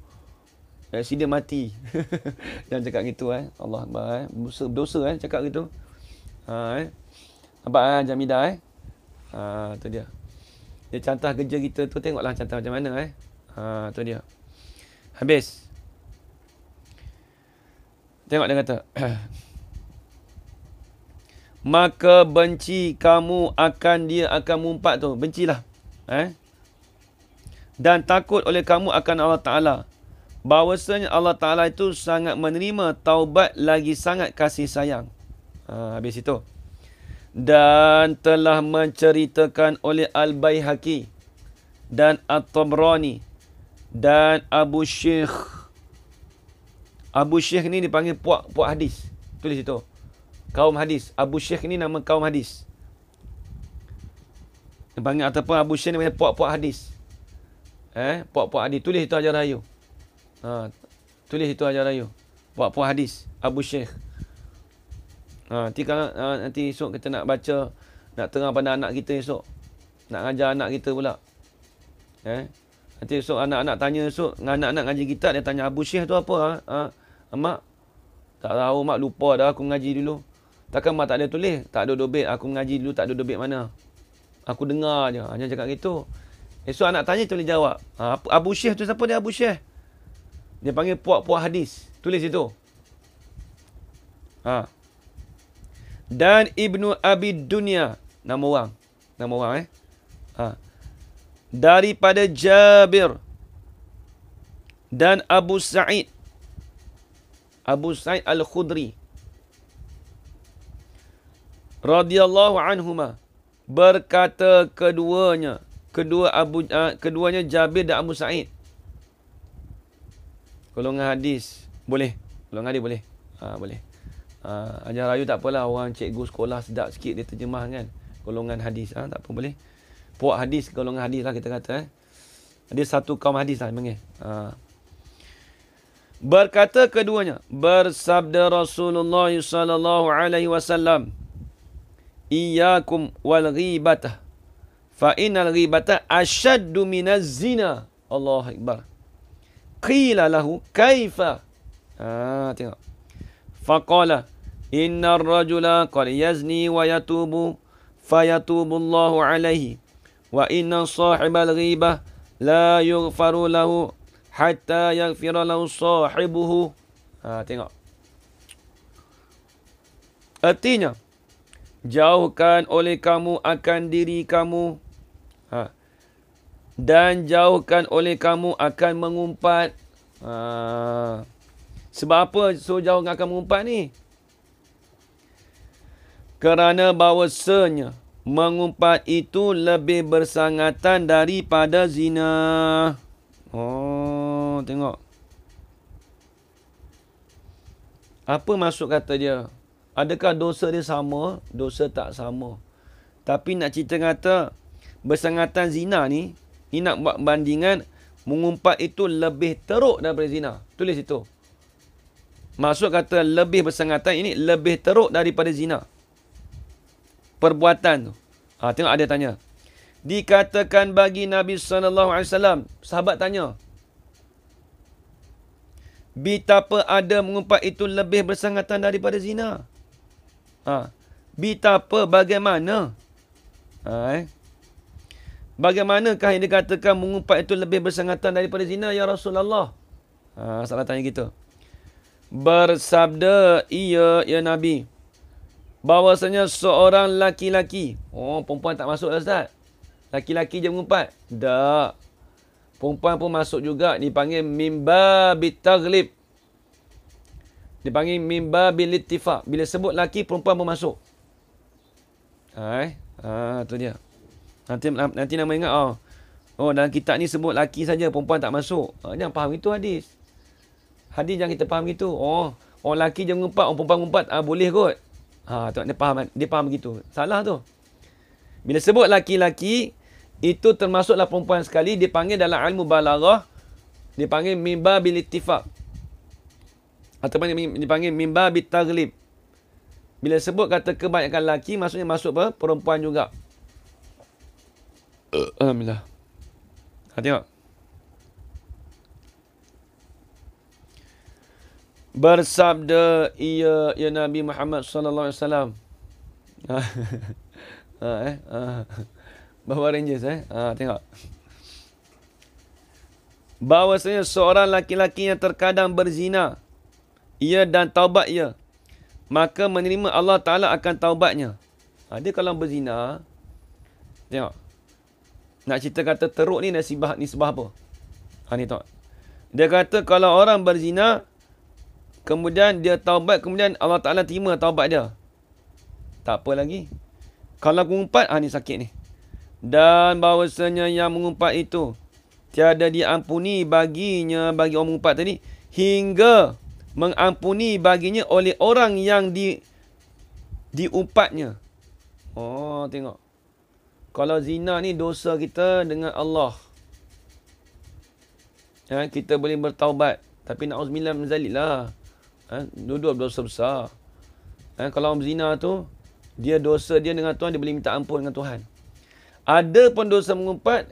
Accident mati. Jangan cakap gitu. Allah Akbar. Berdosa cakap gitu. Nampak Jamidah. Tu dia. Dia cantah kerja kita tu, tengoklah cantah macam mana tu dia. Habis. Tengok dia kata. Maka benci kamu akan dia akan mengumpat tu. Bencilah. Dan takut oleh kamu akan Allah Ta'ala. Bahawasanya Allah Ta'ala itu sangat menerima taubat lagi sangat kasih sayang. Habis itu. Dan telah menceritakan oleh Al-Baihaqi dan At-Tabrani dan Abu Syekh. Abu Syekh ni dipanggil puak hadis. Tulis itu. Kaum hadis. Abu Syekh ni nama kaum hadis. Dipanggil ataupun Abu Syekh ni puak hadis. Puak hadis. Tulis itu ajar rayu. Tulis itu ajar rayu. Puak hadis. Abu Syekh. Nanti kalau nanti esok kita nak baca, nak terang pada anak kita esok. Nak ajar anak kita pula. Nanti esok anak-anak tanya esok, anak-anak ngaji kitab, dia tanya Abu Syekh tu apa? Mak, tak tahu mak, lupa dah aku mengaji dulu. Takkan mak tak ada tulis? Tak ada dobit, aku mengaji dulu tak ada dobit mana. Aku dengar je, hanya cakap gitu. Esok anak tanya tulis jawab. Abu Syekh tu siapa dia Abu Syekh? Dia panggil puak hadis. Tulis itu. Dan Ibnu Abi Dunya, nama orang. Daripada Jabir dan Abu Sa'id Al-Khudri radhiyallahu anhuma, berkata keduanya Jabir dan Abu Sa'id. Golongan hadis boleh. Golongan hadis boleh. Boleh. Ajar rayu tak apalah, orang cikgu sekolah sedap sikit dia terjemah kan. Golongan hadis tak apa, boleh. Puak hadis, golongan hadis lah kita kata. Dia satu kaum hadis lah panggil. Berkata keduanya, bersabda Rasulullah sallallahu alaihi wasallam, iyyakum wal ghibata fa innal ghibata ashaddu minaz zina. Allahu akbar. Qila lahu kaifa? Tengok. Faqala innar rajula qad yazni wa yatubu fayatubu Allahu alaihi wa inna sahibal ghibah la yughfaru lahu hatta yaghfira lahu sahibuhu. Tengok. Artinya, jauhkan oleh kamu akan diri kamu dan jauhkan oleh kamu akan mengumpat. Sebab apa suruh jauhkan akan mengumpat ni? Kerana bahawasanya mengumpat itu lebih bersangatan daripada zina. Tengok. Apa maksud kata dia? Adakah dosa dia sama? Dosa tak sama. Tapi nak cerita kata bersangatan zina ni, ni nak buat bandingan, mengumpat itu lebih teruk daripada zina. Tulis itu. Maksud kata lebih bersangatan ini lebih teruk daripada zina. Perbuatan tu. Tengok ada tanya. Dikatakan bagi Nabi SAW, sahabat tanya, betapa ada mengumpat itu lebih bersangatan daripada zina? Betapa, bagaimana? Bagaimanakah yang dikatakan mengumpat itu lebih bersangatan daripada zina, ya Rasulullah? Salah tanya gitu. Bersabda, iya, ya Nabi, bahawasanya seorang laki-laki, perempuan tak masuk lah Ustaz. Laki-laki je mengumpat. Tak. Perempuan pun masuk juga. Dipanggil mimba bitaghlib. Dipanggil mimba bilittifaq. Bila sebut laki, perempuan pun masuk. Tu dia. Nanti nama ingat. Dalam kitab ni sebut laki saja, perempuan tak masuk. Jangan faham itu hadis. Hadis jangan kita faham gitu. Orang laki je mengumpat, orang perempuan mengumpat. Boleh kot. Dia faham begitu. Salah tu. Bila sebut laki-laki, itu termasuklah perempuan sekali, dipanggil dalam ilmu balaghah, dipanggil mimba bil ittifaq. Ataupun dipanggil mimba bit taghlib. Bila sebut kata kebanyakan laki, maksudnya masuk perempuan juga. Alhamdulillah. Tengok. Bersabda, iya, ya Nabi Muhammad sallallahu alaihi wasallam. Power Rangers tengok. Bahawasanya seorang laki-laki yang terkadang berzina, ia dan taubat ia, maka menerima Allah Ta'ala akan taubatnya. Dia kalau berzina, tengok. Nak cerita kata teruk ni nisbah apa? Ni tengok. Dia kata kalau orang berzina, kemudian dia taubat, kemudian Allah Ta'ala terima taubat dia. Tak apa lagi. Kalau mengumpat, ni sakit ni. Dan bahawasanya yang mengumpat itu tiada diampuni baginya, bagi orang mengumpat tadi, hingga mengampuni baginya oleh orang yang diumpatnya. Tengok. Kalau zina ni dosa kita dengan Allah. Kita boleh bertaubat. Tapi na'udzubillah min zalik lah. Dua-dua dosa besar. Kalau orang berzina tu, dia dosa dia dengan Tuhan, dia boleh minta ampun dengan Tuhan. Ada pun dosa mengumpat,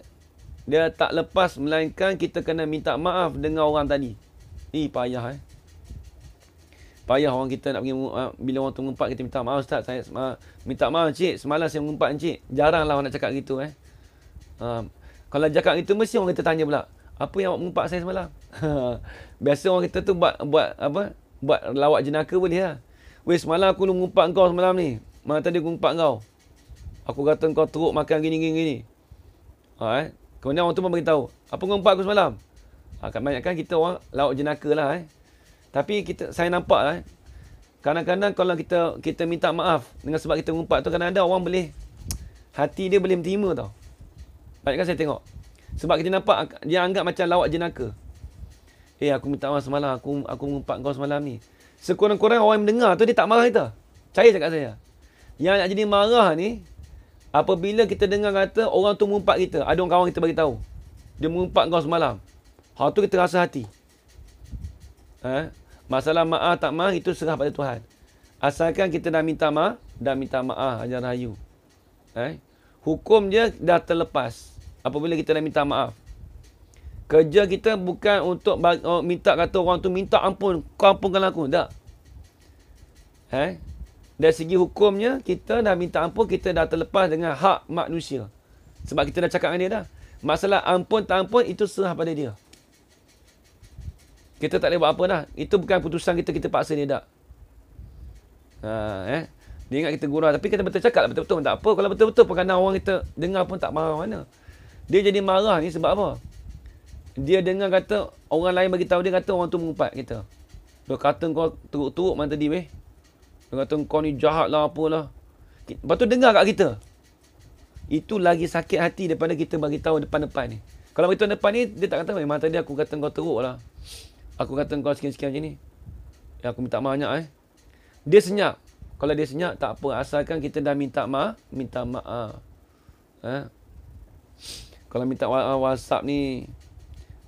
dia tak lepas melainkan kita kena minta maaf dengan orang tadi. Payah Payah orang kita nak pergi, bila orang tu mengumpat, kita minta maaf, Ustaz, saya minta maaf cik, semalam saya mengumpat cik. Jaranglah orang nak cakap gitu. Kalau cakap gitu, mesti orang kita tanya pula, apa yang awak mengumpat saya semalam? Biasa orang kita tu buat lawak jenaka boleh lah. Weh, semalam aku mengumpat kau semalam ni. Mana tadi aku mengumpat kau? Aku kata kau teruk makan gini. Kemudian orang tu pun beritahu, apa mengumpat aku semalam? Kebanyakan kita orang lawak jenaka lah. Tapi saya nampak lah. Kadang-kadang kalau kita minta maaf dengan sebab kita mengumpat tu, kadang-kadang orang boleh, hati dia boleh menerima tau. Banyak kan saya tengok. Sebab kita nampak dia anggap macam lawak jenaka. Aku minta maaf semalam, aku mengumpat kau semalam ni. Sekurang-kurang orang yang mendengar tu dia tak marah kita. Percaya cakap saya. Yang nak jadi marah ni, apabila kita dengar kata orang tu mengumpat kita, ada orang kawan kita bagi tahu, dia mengumpat kau semalam. Tu kita rasa hati. Masalah maaf tak maaf itu serah pada Tuhan. Asalkan kita dah minta maaf ajar rahayu. Hukum dia dah terlepas apabila kita dah minta maaf. Kerja kita bukan untuk minta kata orang tu minta ampun, kau ampunkan aku. Tak. Dari segi hukumnya, kita dah minta ampun, kita dah terlepas dengan hak manusia. Sebab kita dah cakap dengan dia dah. Masalah ampun tak ampun, itu serah pada dia. Kita tak boleh buat apa dah. Itu bukan putusan kita paksa dia tak. Dia ingat kita gurau. Tapi kita betul cakap lah, betul-betul tak apa. Kalau betul-betul kadang orang kita dengar pun tak marah mana. Dia jadi marah ni sebab apa? Dia dengar kata, orang lain bagi tahu dia kata orang tu mengumpat kita. Dia kata kau teruk-teruk mana tadi weh. Dia kata kau ni jahat lah apalah. Lepas tu dengar kat kita. Itu lagi sakit hati daripada kita bagi tahu depan-depan ni. Kalau beritahu depan ni, dia tak kata, memang tadi aku kata kau teruk lah. Aku kata kau sekian-sekian macam ni. Aku minta maaf banyak Dia senyap. Kalau dia senyap, tak apa. Asalkan kita dah minta maaf. Kalau minta WhatsApp ni,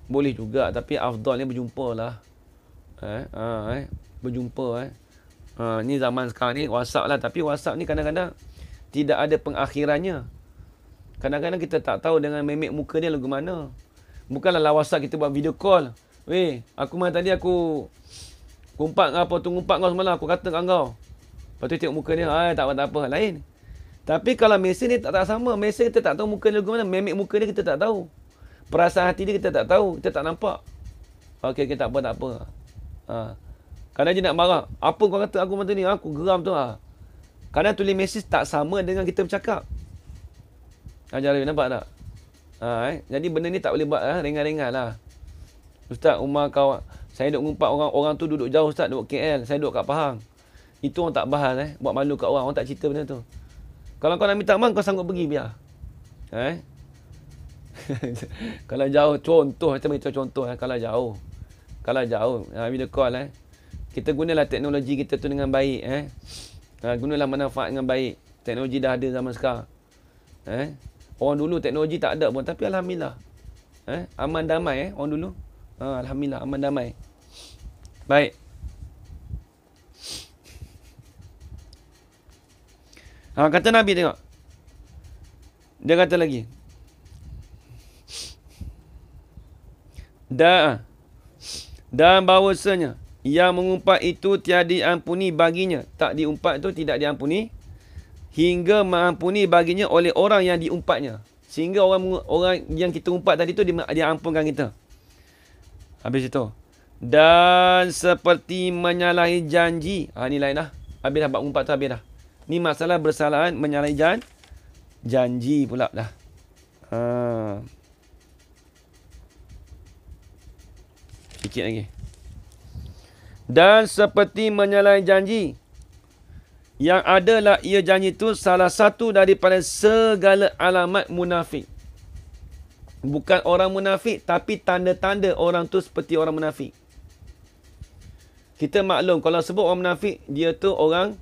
boleh juga. Tapi afdal ni berjumpa lah. Berjumpa. Ni zaman sekarang ni WhatsApp lah. Tapi WhatsApp ni kadang-kadang tidak ada pengakhirannya. Kadang-kadang kita tak tahu dengan memek muka dia lagu mana. Bukanlah WhatsApp kita buat video call. Weh, aku mana tadi aku ngumpat kau semalam, aku kata kat kau. Lepas tu tengok muka dia, tak apa, lain. Tapi kalau mesej ni tak sama. Mesej kita tak tahu muka dia lagu mana. Memek muka dia kita tak tahu. Perasaan hati dia kita tak tahu. Kita tak nampak. Okey, tak apa. Kadang dia nak marah. Apa kau kata aku macam ni? Aku geram tu. Kadang tulis mesej tak sama dengan kita bercakap. Ajar nampak tak? Jadi benda ni tak boleh buat ringan-ringan lah. Ustaz, rumah kau, saya duduk ngumpat orang tu duduk jauh Ustaz, duduk KL, saya duduk kat Pahang. Itu orang tak bahas buat malu kat orang tak cerita benda tu. Kalau kau nak minta maaf, kau sanggup pergi biar. Kalau jauh, contoh, kita beritahu contoh kalau jauh, video call kita gunalah teknologi kita tu dengan baik gunalah manfaat dengan baik. Teknologi dah ada zaman sekarang. Orang dulu teknologi tak ada pun, tapi alhamdulillah aman damai orang dulu. Alhamdulillah aman damai. Baik. Kata Nabi, tengok. Dia kata lagi. Dan bahawasanya yang mengumpat itu tiada diampuni baginya. Tak diumpat tu tidak diampuni. Hingga mengampuni baginya oleh orang yang diumpatnya. Sehingga orang yang kita umpat tadi tu dia ampunkan kita. Habis itu. Dan seperti menyalahi janji. Ni lain dah. Habis dah bab umpat tu habis dah. Ni masalah bersalahan menyalahi janji pula dah. Sikit lagi. Dan seperti menyalahi janji. Yang adalah ia janji itu salah satu daripada segala alamat munafik. Bukan orang munafik, tapi tanda-tanda orang tu seperti orang munafik. Kita maklum, kalau sebut orang munafik, dia tu orang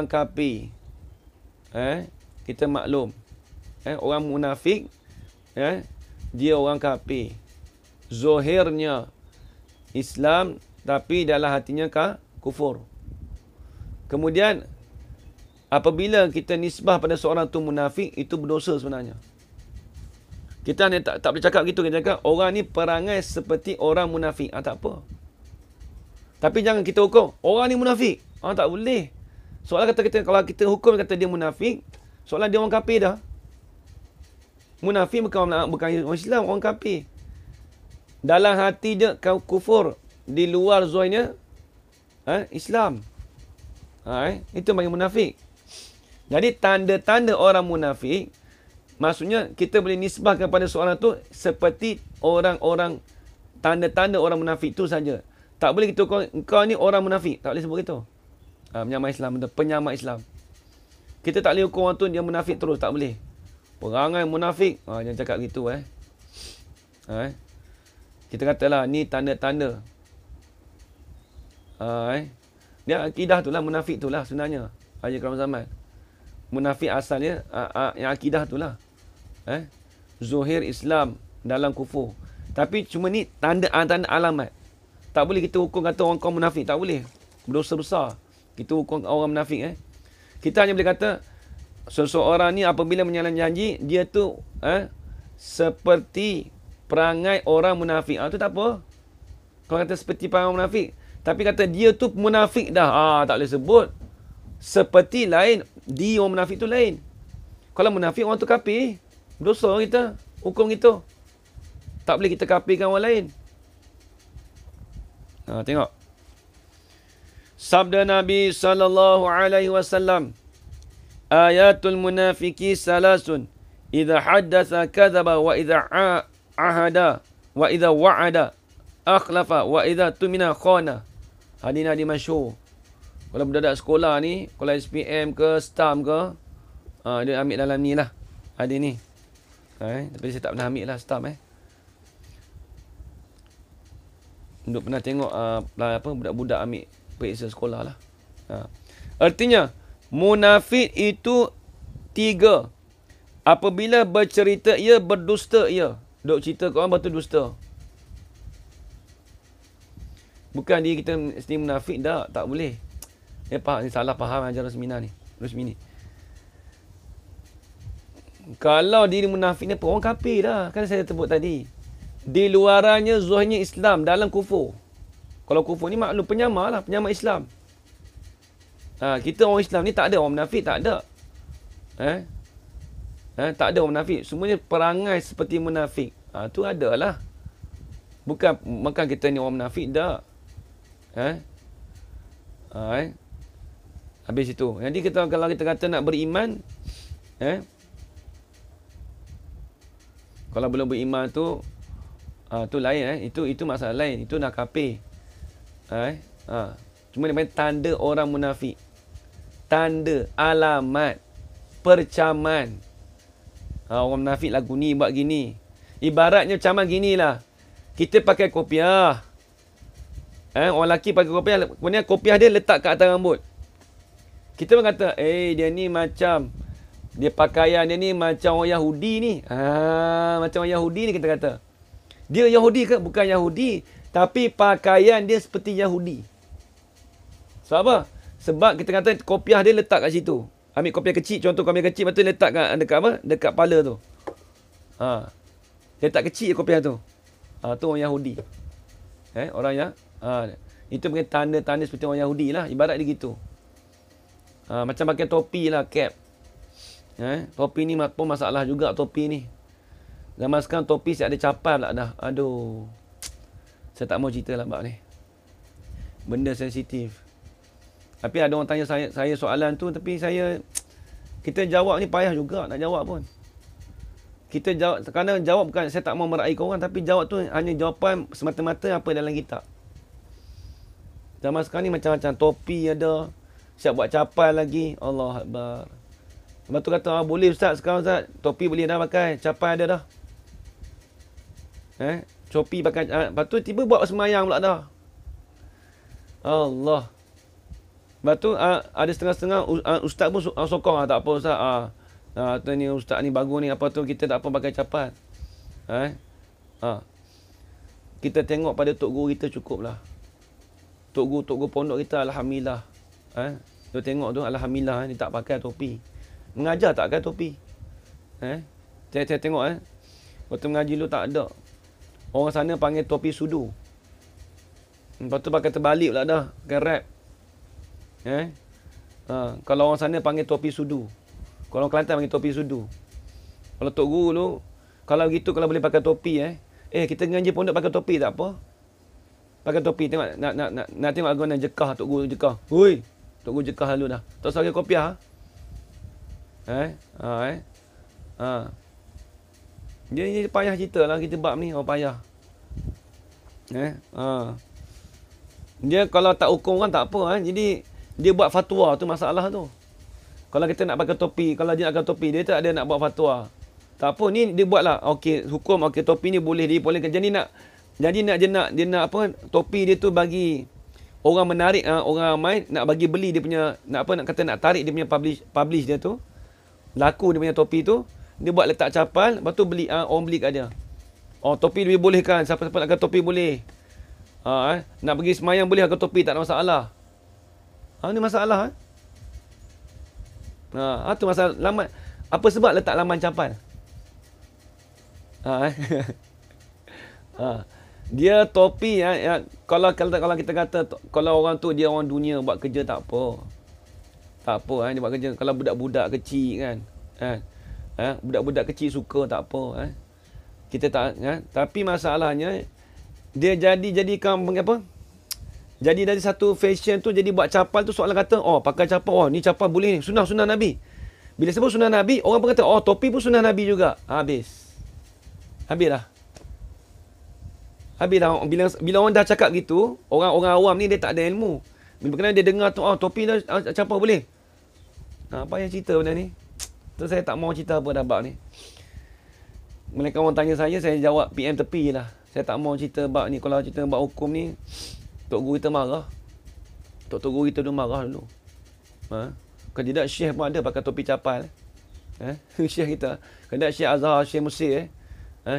kafir. Kita maklum. Orang munafik, dia orang kafir. Zohirnya Islam, tapi dalam hatinya kufur. Kemudian, apabila kita nisbah pada seorang tu munafik, itu berdosa sebenarnya. Kita hanya tak boleh cakap gitu. Kita cakap, orang ni perangai seperti orang munafik. Tak apa. Tapi jangan kita hukum, orang ni munafik. Tak boleh. Soalan kata kalau kita hukum kata dia munafik, soalan dia orang kafir dah. Munafik bukan orang Islam, orang kafir. Dalam hati dia kufur. Di luar zuhirnya Islam. Itu bagi munafik. Jadi tanda-tanda orang munafik, maksudnya kita boleh nisbahkan pada seorang tu seperti orang-orang, tanda-tanda orang munafik tu saja. Tak boleh kita engkau ni orang munafik. Tak boleh sebut itu. Penyamai Islam, betul. Penyamai Islam. Kita tak boleh hukum orang tu dia munafik terus. Tak boleh. Perangai munafik. Jangan cakap gitu. Kita katalah ni tanda-tanda. Dia akidah tu lah, munafik tu lah sebenarnya. Haji Karam Zaman. Munafik asalnya, yang akidah tu lah. Zuhir Islam dalam kufur. Tapi cuma ni tanda-tanda alamat. Tak boleh kita hukum kata orang kau munafik. Tak boleh. Berdosa besar. Kita hukum orang munafik. Kita hanya boleh kata, seseorang ni apabila menyalahi janji, dia tu seperti perangai orang munafik. Tu tak apa. Kalau kata seperti perangai munafik. Tapi kata dia tu munafik dah. Tak boleh sebut. Seperti lain. Dia orang munafik tu lain. Kalau munafik orang tu kafir. Dosa kita. Hukum kita. Tak boleh kita kafirkan orang lain. Tengok. Sabda Nabi SAW. Ayatul munafiki salasun. Idza haddatha kadhaba wa idza ahada wa idza wa'ada akhlafa wa idza tumina khana. Hadis masyhur. Kalau budak-budak sekolah ni, kalau SPM ke, STAM ke, dia ambil dalam ni lah. Hadis ni. Tapi saya tak pernah ambil lah STAM. Duk pernah tengok budak-budak ambil periksa sekolah lah. Artinya, munafik itu 3. Apabila bercerita, ia berdusta ia. Duk cerita ke orang, betul dusta. Bukan dia kita mesti munafik, tak boleh. Ni salah faham ajaran seminar ni. Rusmi ni. Kalau diri munafik ni apa? Orang kafir dah. Kan saya sebut tadi. Di luarannya zuhirnya Islam, dalam kufur. Kalau kufur ni maklum penyamar lah, penyamar Islam. Kita orang Islam ni tak ada orang munafik, tak ada. Tak ada orang munafik. Semuanya perangai seperti munafik. Tu ada lah. Bukan kita ni orang munafik, tak. Habis itu. Jadi kalau kita kata nak beriman, kalau belum beriman tu, tu lain. Itu masalah lain. Itu dah kafir. Cuma dia panggil tanda orang munafik. Tanda, alamat, percaman. Orang munafik lagu ni, buat gini. Ibaratnya caman ginilah. Kita pakai kopiah. Orang lelaki pakai kopiah. Kemudian kopiah dia letak kat atas rambut. Kita pun kata, dia ni macam, dia pakaian dia ni macam orang Yahudi ni. Macam orang Yahudi ni kita kata. Dia Yahudi ke? Bukan Yahudi. Tapi pakaian dia seperti Yahudi. Sebab apa? Sebab kita kata kopiah dia letak kat situ. Ambil kopiah kecil, contoh kopiah kecil, lepas tu letak dekat apa? Dekat kepala tu. Letak kecil kopiah tu. Tu orang Yahudi. Orang yang itu mungkin tanda-tanda seperti orang Yahudi lah. Ibarat dia gitu. Macam pakai topi lah, cap. Topi ni pun masalah juga topi ni. Zaman sekarang topi siap ada capal pula dah. Aduh. Saya tak mau cerita lah bab ni. Benda sensitif. Tapi ada orang tanya saya soalan tu, tapi kita jawab ni payah juga nak jawab pun. Kita jawab, kerana jawab bukan saya tak mau meraih korang, tapi jawab tu hanya jawapan semata-mata apa dalam kitab. Zaman sekarang ni macam-macam. Topi ada, siap buat capal lagi. Allah Akbar. Lepas tu kata, boleh ustaz sekarang ustaz. Topi boleh dah pakai, capal ada dah. Topi pakai, lepas tu tiba buat semayang pula dah. Allah. Lepas tu ada setengah-setengah ustaz pun sokong. Tak apa ustaz. Ni ustaz ni bagus ni. Apa tu kita tak apa pakai capal. Kita tengok pada tok guru kita cukup lah. Tok guru pondok kita alhamdulillah. Tu tengok tu alhamdulillah dia tak pakai topi. Mengajar tak pakai topi. Saya tengok waktu mengaji dulu tak ada. Orang sana panggil topi sudu. Lepas tu pakai terbalik pula dah. Pakai rap. Kalau orang sana panggil topi sudu. Kalau orang Kelantan panggil topi sudu. Kalau tok guru tu, kalau gitu kalau boleh pakai topi kita ngaji pondok pakai topi tak apa. Pakai topi tengok nak tengok lagu nak jekah tok guru jekah. Hui, tok guru jekah lalu dah. Tak usah pakai kopiah. Dia payah cerita lah kita bab ni, payah. Dia kalau tak hukum kan tak apa. Jadi dia buat fatwa tu masalah tu. Kalau kita nak pakai topi, kalau dia nak pakai topi, dia tak ada nak buat fatwa. Tak apa, ni dia buatlah. Okey, hukum okey topi ni boleh dibolehkan. Jadi dia nak apa? Topi dia tu bagi orang menarik orang ramai nak bagi beli dia punya nak tarik dia punya publish dia tu. Laku dia punya topi tu, dia buat letak capal, lepas tu beli orang beli kat dia. Topi dia bolehkan, siapa-siapa nak pakai topi boleh. Nak pergi semayang boleh pakai topi, tak ada masalah. Ni masalah. Tu masalah laman. Apa sebab letak laman capal? Dia topi kalau kita kata kalau orang tu dia orang dunia buat kerja tak apa. Tak apa dia buat kerja. Kalau budak-budak kecil kan. Budak-budak kecil suka tak apa. Kita tak tapi masalahnya dia jadikan apa? Jadi dari satu fashion tu jadi buat capal tu soalan kata, pakai capal, ni capal boleh ni. Sunnah Nabi. Bila sebut sunnah Nabi, orang pun kata, topi pun sunnah Nabi juga. Habis dah. Bila orang dah cakap gitu, orang awam ni dia tak ada ilmu. Bila dia dengar tu, topi dah capal boleh. Apa yang cerita benda ni? Tu saya tak mau cerita apa dah bab ni. Mereka orang tanya saya jawab PM tepi lah. Saya tak mau cerita bab ni. Kalau cerita bab hukum ni, tok guru kita marah. Tok guru kita dulu marah dulu. Kalau tidak, Syekh pun ada pakai topi capal. Syekh kita. Kalau tidak, Syekh Azhar, Syekh Musir.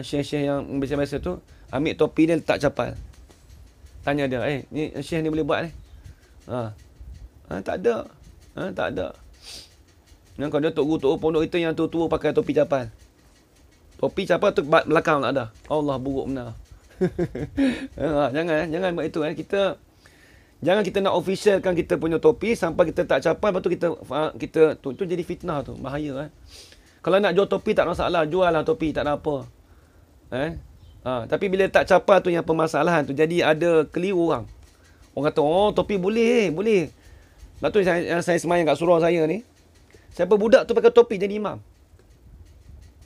Syekh yang biasa-biasa tu, ambil topi dia letak capal. Tanya dia, ni Syekh ni boleh buat ni? Tak ada. Tak ada. Kalau dia tok guru pondok kita yang tua-tua pakai topi capal. Topi capal tu belakang tak ada. Allah, buruk benar. Jangan buat itu. Jangan kita nak officialkan kita punya topi sampai kita tak capal, lepas tu kita tu jadi fitnah tu, bahaya. Kalau nak jual topi tak ada masalah, jual lah topi, tak ada apa. Tapi bila tak capal tu yang permasalahan tu, jadi ada keliru orang. Orang kata, topi boleh. Lepas tu saya semayang kat surau saya ni, siapa budak tu pakai topi jadi imam.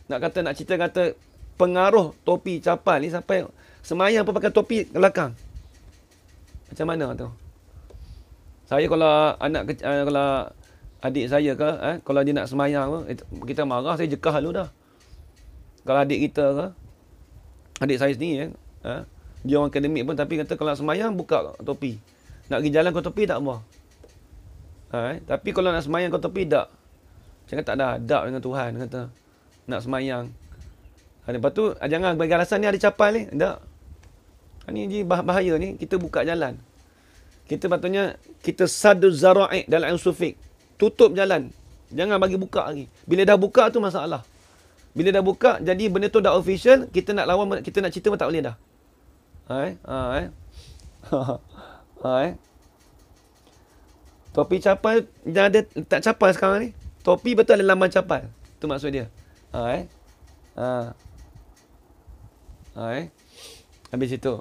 Nak cerita kata pengaruh topi capal ni sampai semayang pun pakai topi ke belakang. Macam mana tu? Saya kalau kalau adik saya ke, kalau dia nak semayang kita marah, saya jekah dulu dah. Kalau adik kita ke, adik saya sendiri dia orang akademik pun, tapi kata kalau semayang buka topi. Nak pergi jalan kau topi tak apa. Tapi kalau nak semayang kau topi tak. Cakap tak ada adab dengan Tuhan, kata. Nak semayang. Lepas tu jangan bagi alasan ni ada capal ni. Tak. Ni bahaya ni, kita buka jalan. Kita patutnya kita saddu zara'i dalam sufik. Tutup jalan. Jangan bagi buka lagi. Bila dah buka tu masalah. Bila dah buka jadi benda tu dah official, kita nak lawan, kita nak cerita pun tak boleh dah. Topi capal dah ada tak capal sekarang ni. Topi betul ada laman capal. Tu maksud dia. Habis itu.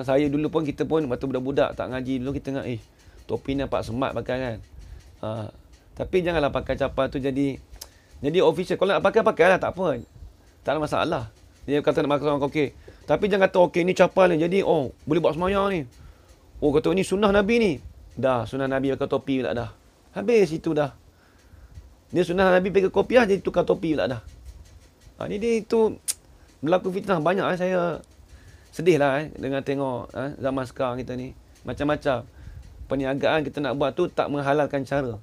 Saya dulu pun, kita pun waktu budak-budak tak ngaji dulu, kita tengok topi nampak smart pakai kan. Tapi janganlah pakai capal tu jadi official. Kalau nak pakai lah, tak apa. Tak ada masalah. Dia kata nak makan okey. Tapi jangan kata okey ni capal ni. Jadi boleh buat semayang ni. Kata ni sunnah Nabi ni. Dah sunnah Nabi pakai topi pula dah. Habis itu dah. Dia sunnah Nabi pakai kopiah, jadi tukar topi pula dah. Jadi itu berlaku fitnah banyak. Saya sedih lah dengan tengok zaman sekarang kita ni. Macam-macam. Perniagaan kita nak buat tu tak menghalalkan cara.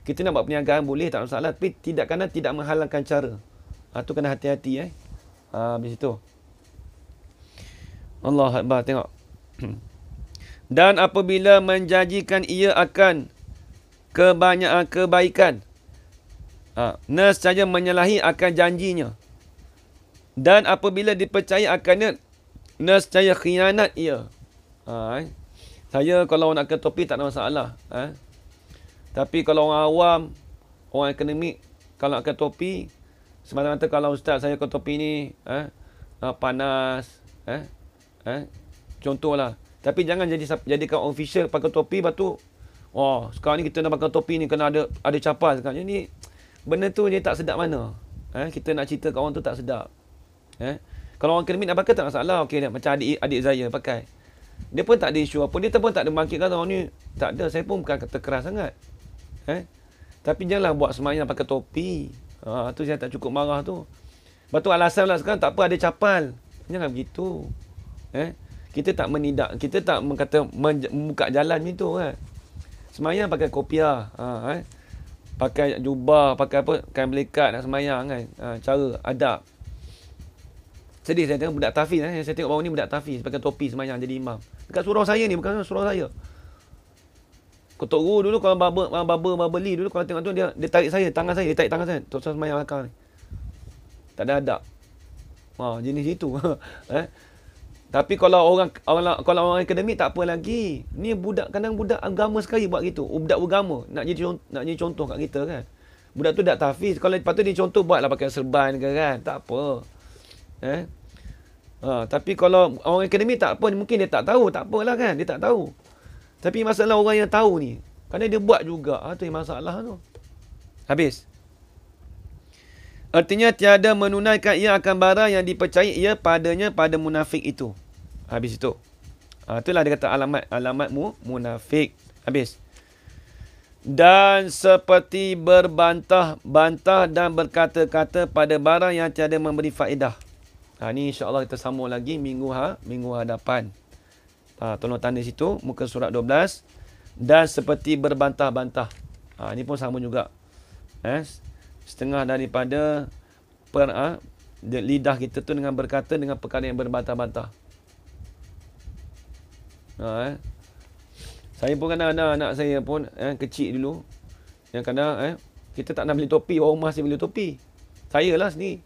Kita nak buat perniagaan boleh, tak masalah. Tapi tidak menghalalkan cara. Tu kena hati-hati. Habis itu. Allah Akbar, tengok. Dan apabila menjanjikan ia akan kebaikan, nescaya menyalahi akan janjinya. Dan apabila dipercaya akannya, nescaya khianat ia. Saya kalau nak ke topi tak ada masalah. Tapi kalau orang awam, orang akademik, kalau nak ke topi, semata-mata kalau ustaz saya ke topi ni panas, contohlah. Tapi jangan jadikan official pakai topi, lepas tu sekarang ni kita nak pakai topi ni kena ada capal sekarang. Jadi benda tu dia tak sedap mana. Kita nak cerita kat orang tu tak sedap. Kalau orang akademik nak pakai tak masalah. Okey, macam adik saya pakai. Dia pun tak ada isu apa. Dia pun tak ada bangkit kata orang ni. Tak ada. Saya pun bukan kata keras sangat. Tapi janganlah buat semayang pakai topi. Tu saya tak cukup marah tu. Lepas tu alasan lah sekarang tak apa ada capal. Jangan begitu. Kita tak menidak. Kita tak membuka jalan macam tu kan. Semayang pakai kopiah. Pakai jubah. Pakai apa. Kain melekat nak semayang kan. Cara adab. Sedih saya tengok budak tahfiz. Saya tengok bawah ni budak tahfiz pakai topi semayang jadi imam. Dekat surau saya ni, bukan surau saya. Ketua guru dulu kalau beli dulu kalau tengok tu dia tarik saya, tangan saya, dia tarik tangan saya. Tok semayang belakang ni. Tak ada adab. Jenis itu. Tapi kalau orang akademik tak apa lagi. Ni kadang budak agama sekali buat gitu. Budak agama nak jadi contoh kat kita kan. Budak tu dak tahfiz. Kalau lepas tu dia contoh buatlah pakai serban ke kan. Tak apa. Tapi kalau orang akademik tak apa, mungkin dia tak tahu, tak apalah kan, dia tak tahu. Tapi masalah orang yang tahu ni, kerana dia buat juga, tu yang masalah tu. Habis. Artinya tiada menunaikan ia akan barang yang dipercayai ia padanya pada munafik itu. Habis itu. Itulah dia kata alamat munafik. Habis. Dan seperti berbantah-bantah dan berkata-kata pada barang yang tiada memberi faedah. Ni insya-Allah kita sambung lagi minggu hadapan. Tolong tanda situ muka surat 12 dan seperti berbantah-bantah. Ni pun sama juga. Setengah daripada lidah kita tu dengan berkata dengan perkara yang berbantah-bantah. Saya pun kadang-kadang anak saya pun kecil dulu yang kadang kita tak nak beli topi, orang rumah saya beli topi. Saya lah sendiri.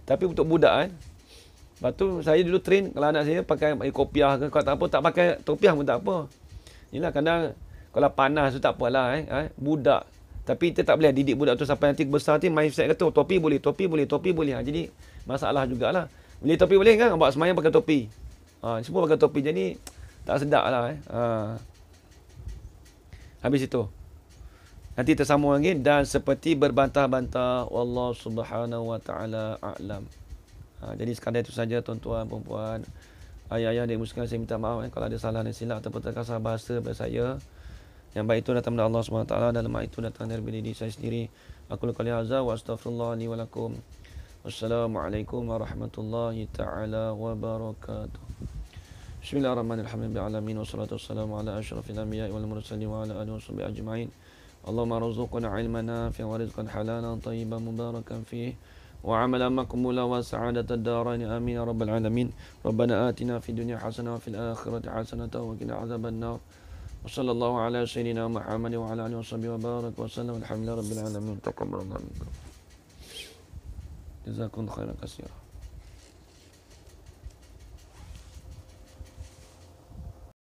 Tapi untuk budak kan. Lepas tu saya dulu train kalau anak saya pakai kopiah ke, kalau tak apa tak pakai topiah pun tak apa. Yalah kadang kalau panas tu tak apalah budak. Tapi kita tak boleh didik budak tu sampai nanti besar nanti mindset kata topi boleh. Jadi masalah jugalah. Beli topi boleh kan, buat semayang pakai topi. Semua pakai topi jadi tak sedap lah. Habis itu. Nanti tersambung lagi dan seperti berbantah-bantah wallahu subhanahu wa ta'ala a'lam. Jadi sekadar itu saja tuan-tuan, puan-puan, ayah-ayah dan ibu sekalian, saya minta maaf kalau ada salah dan silap ataupun terkasar bahasa daripada saya. Yang baik itu datang dari Allah SWT dan lemah itu datang dari diri saya sendiri. Aku qali hadza wa astaghfirullah li wa lakum. Wassalamualaikum warahmatullahi taala wabarakatuh. Bismillahirrahmanirrahim. Alamin wassalatu wassalamu ala asyrafil anbiya'i wal mursalin wa ala alihi washabbihi ajma'in. Allahumma rzuqna ilman nafi'an wa rizqan halalan tayyiban mubarakan fihi. وعملا مقبولا وسعادة الدارين آمين يا رب العالمين. ربنا آتنا في الدنيا حسنة وفي الآخرة حسنة وقنا عذاب النار. وصلى الله على سيدنا محمد وعلى آله وصحبه وبارك وسلم. الحمد لله رب العالمين. تقبل الله منكم. جزاكم خيرا كثيرا.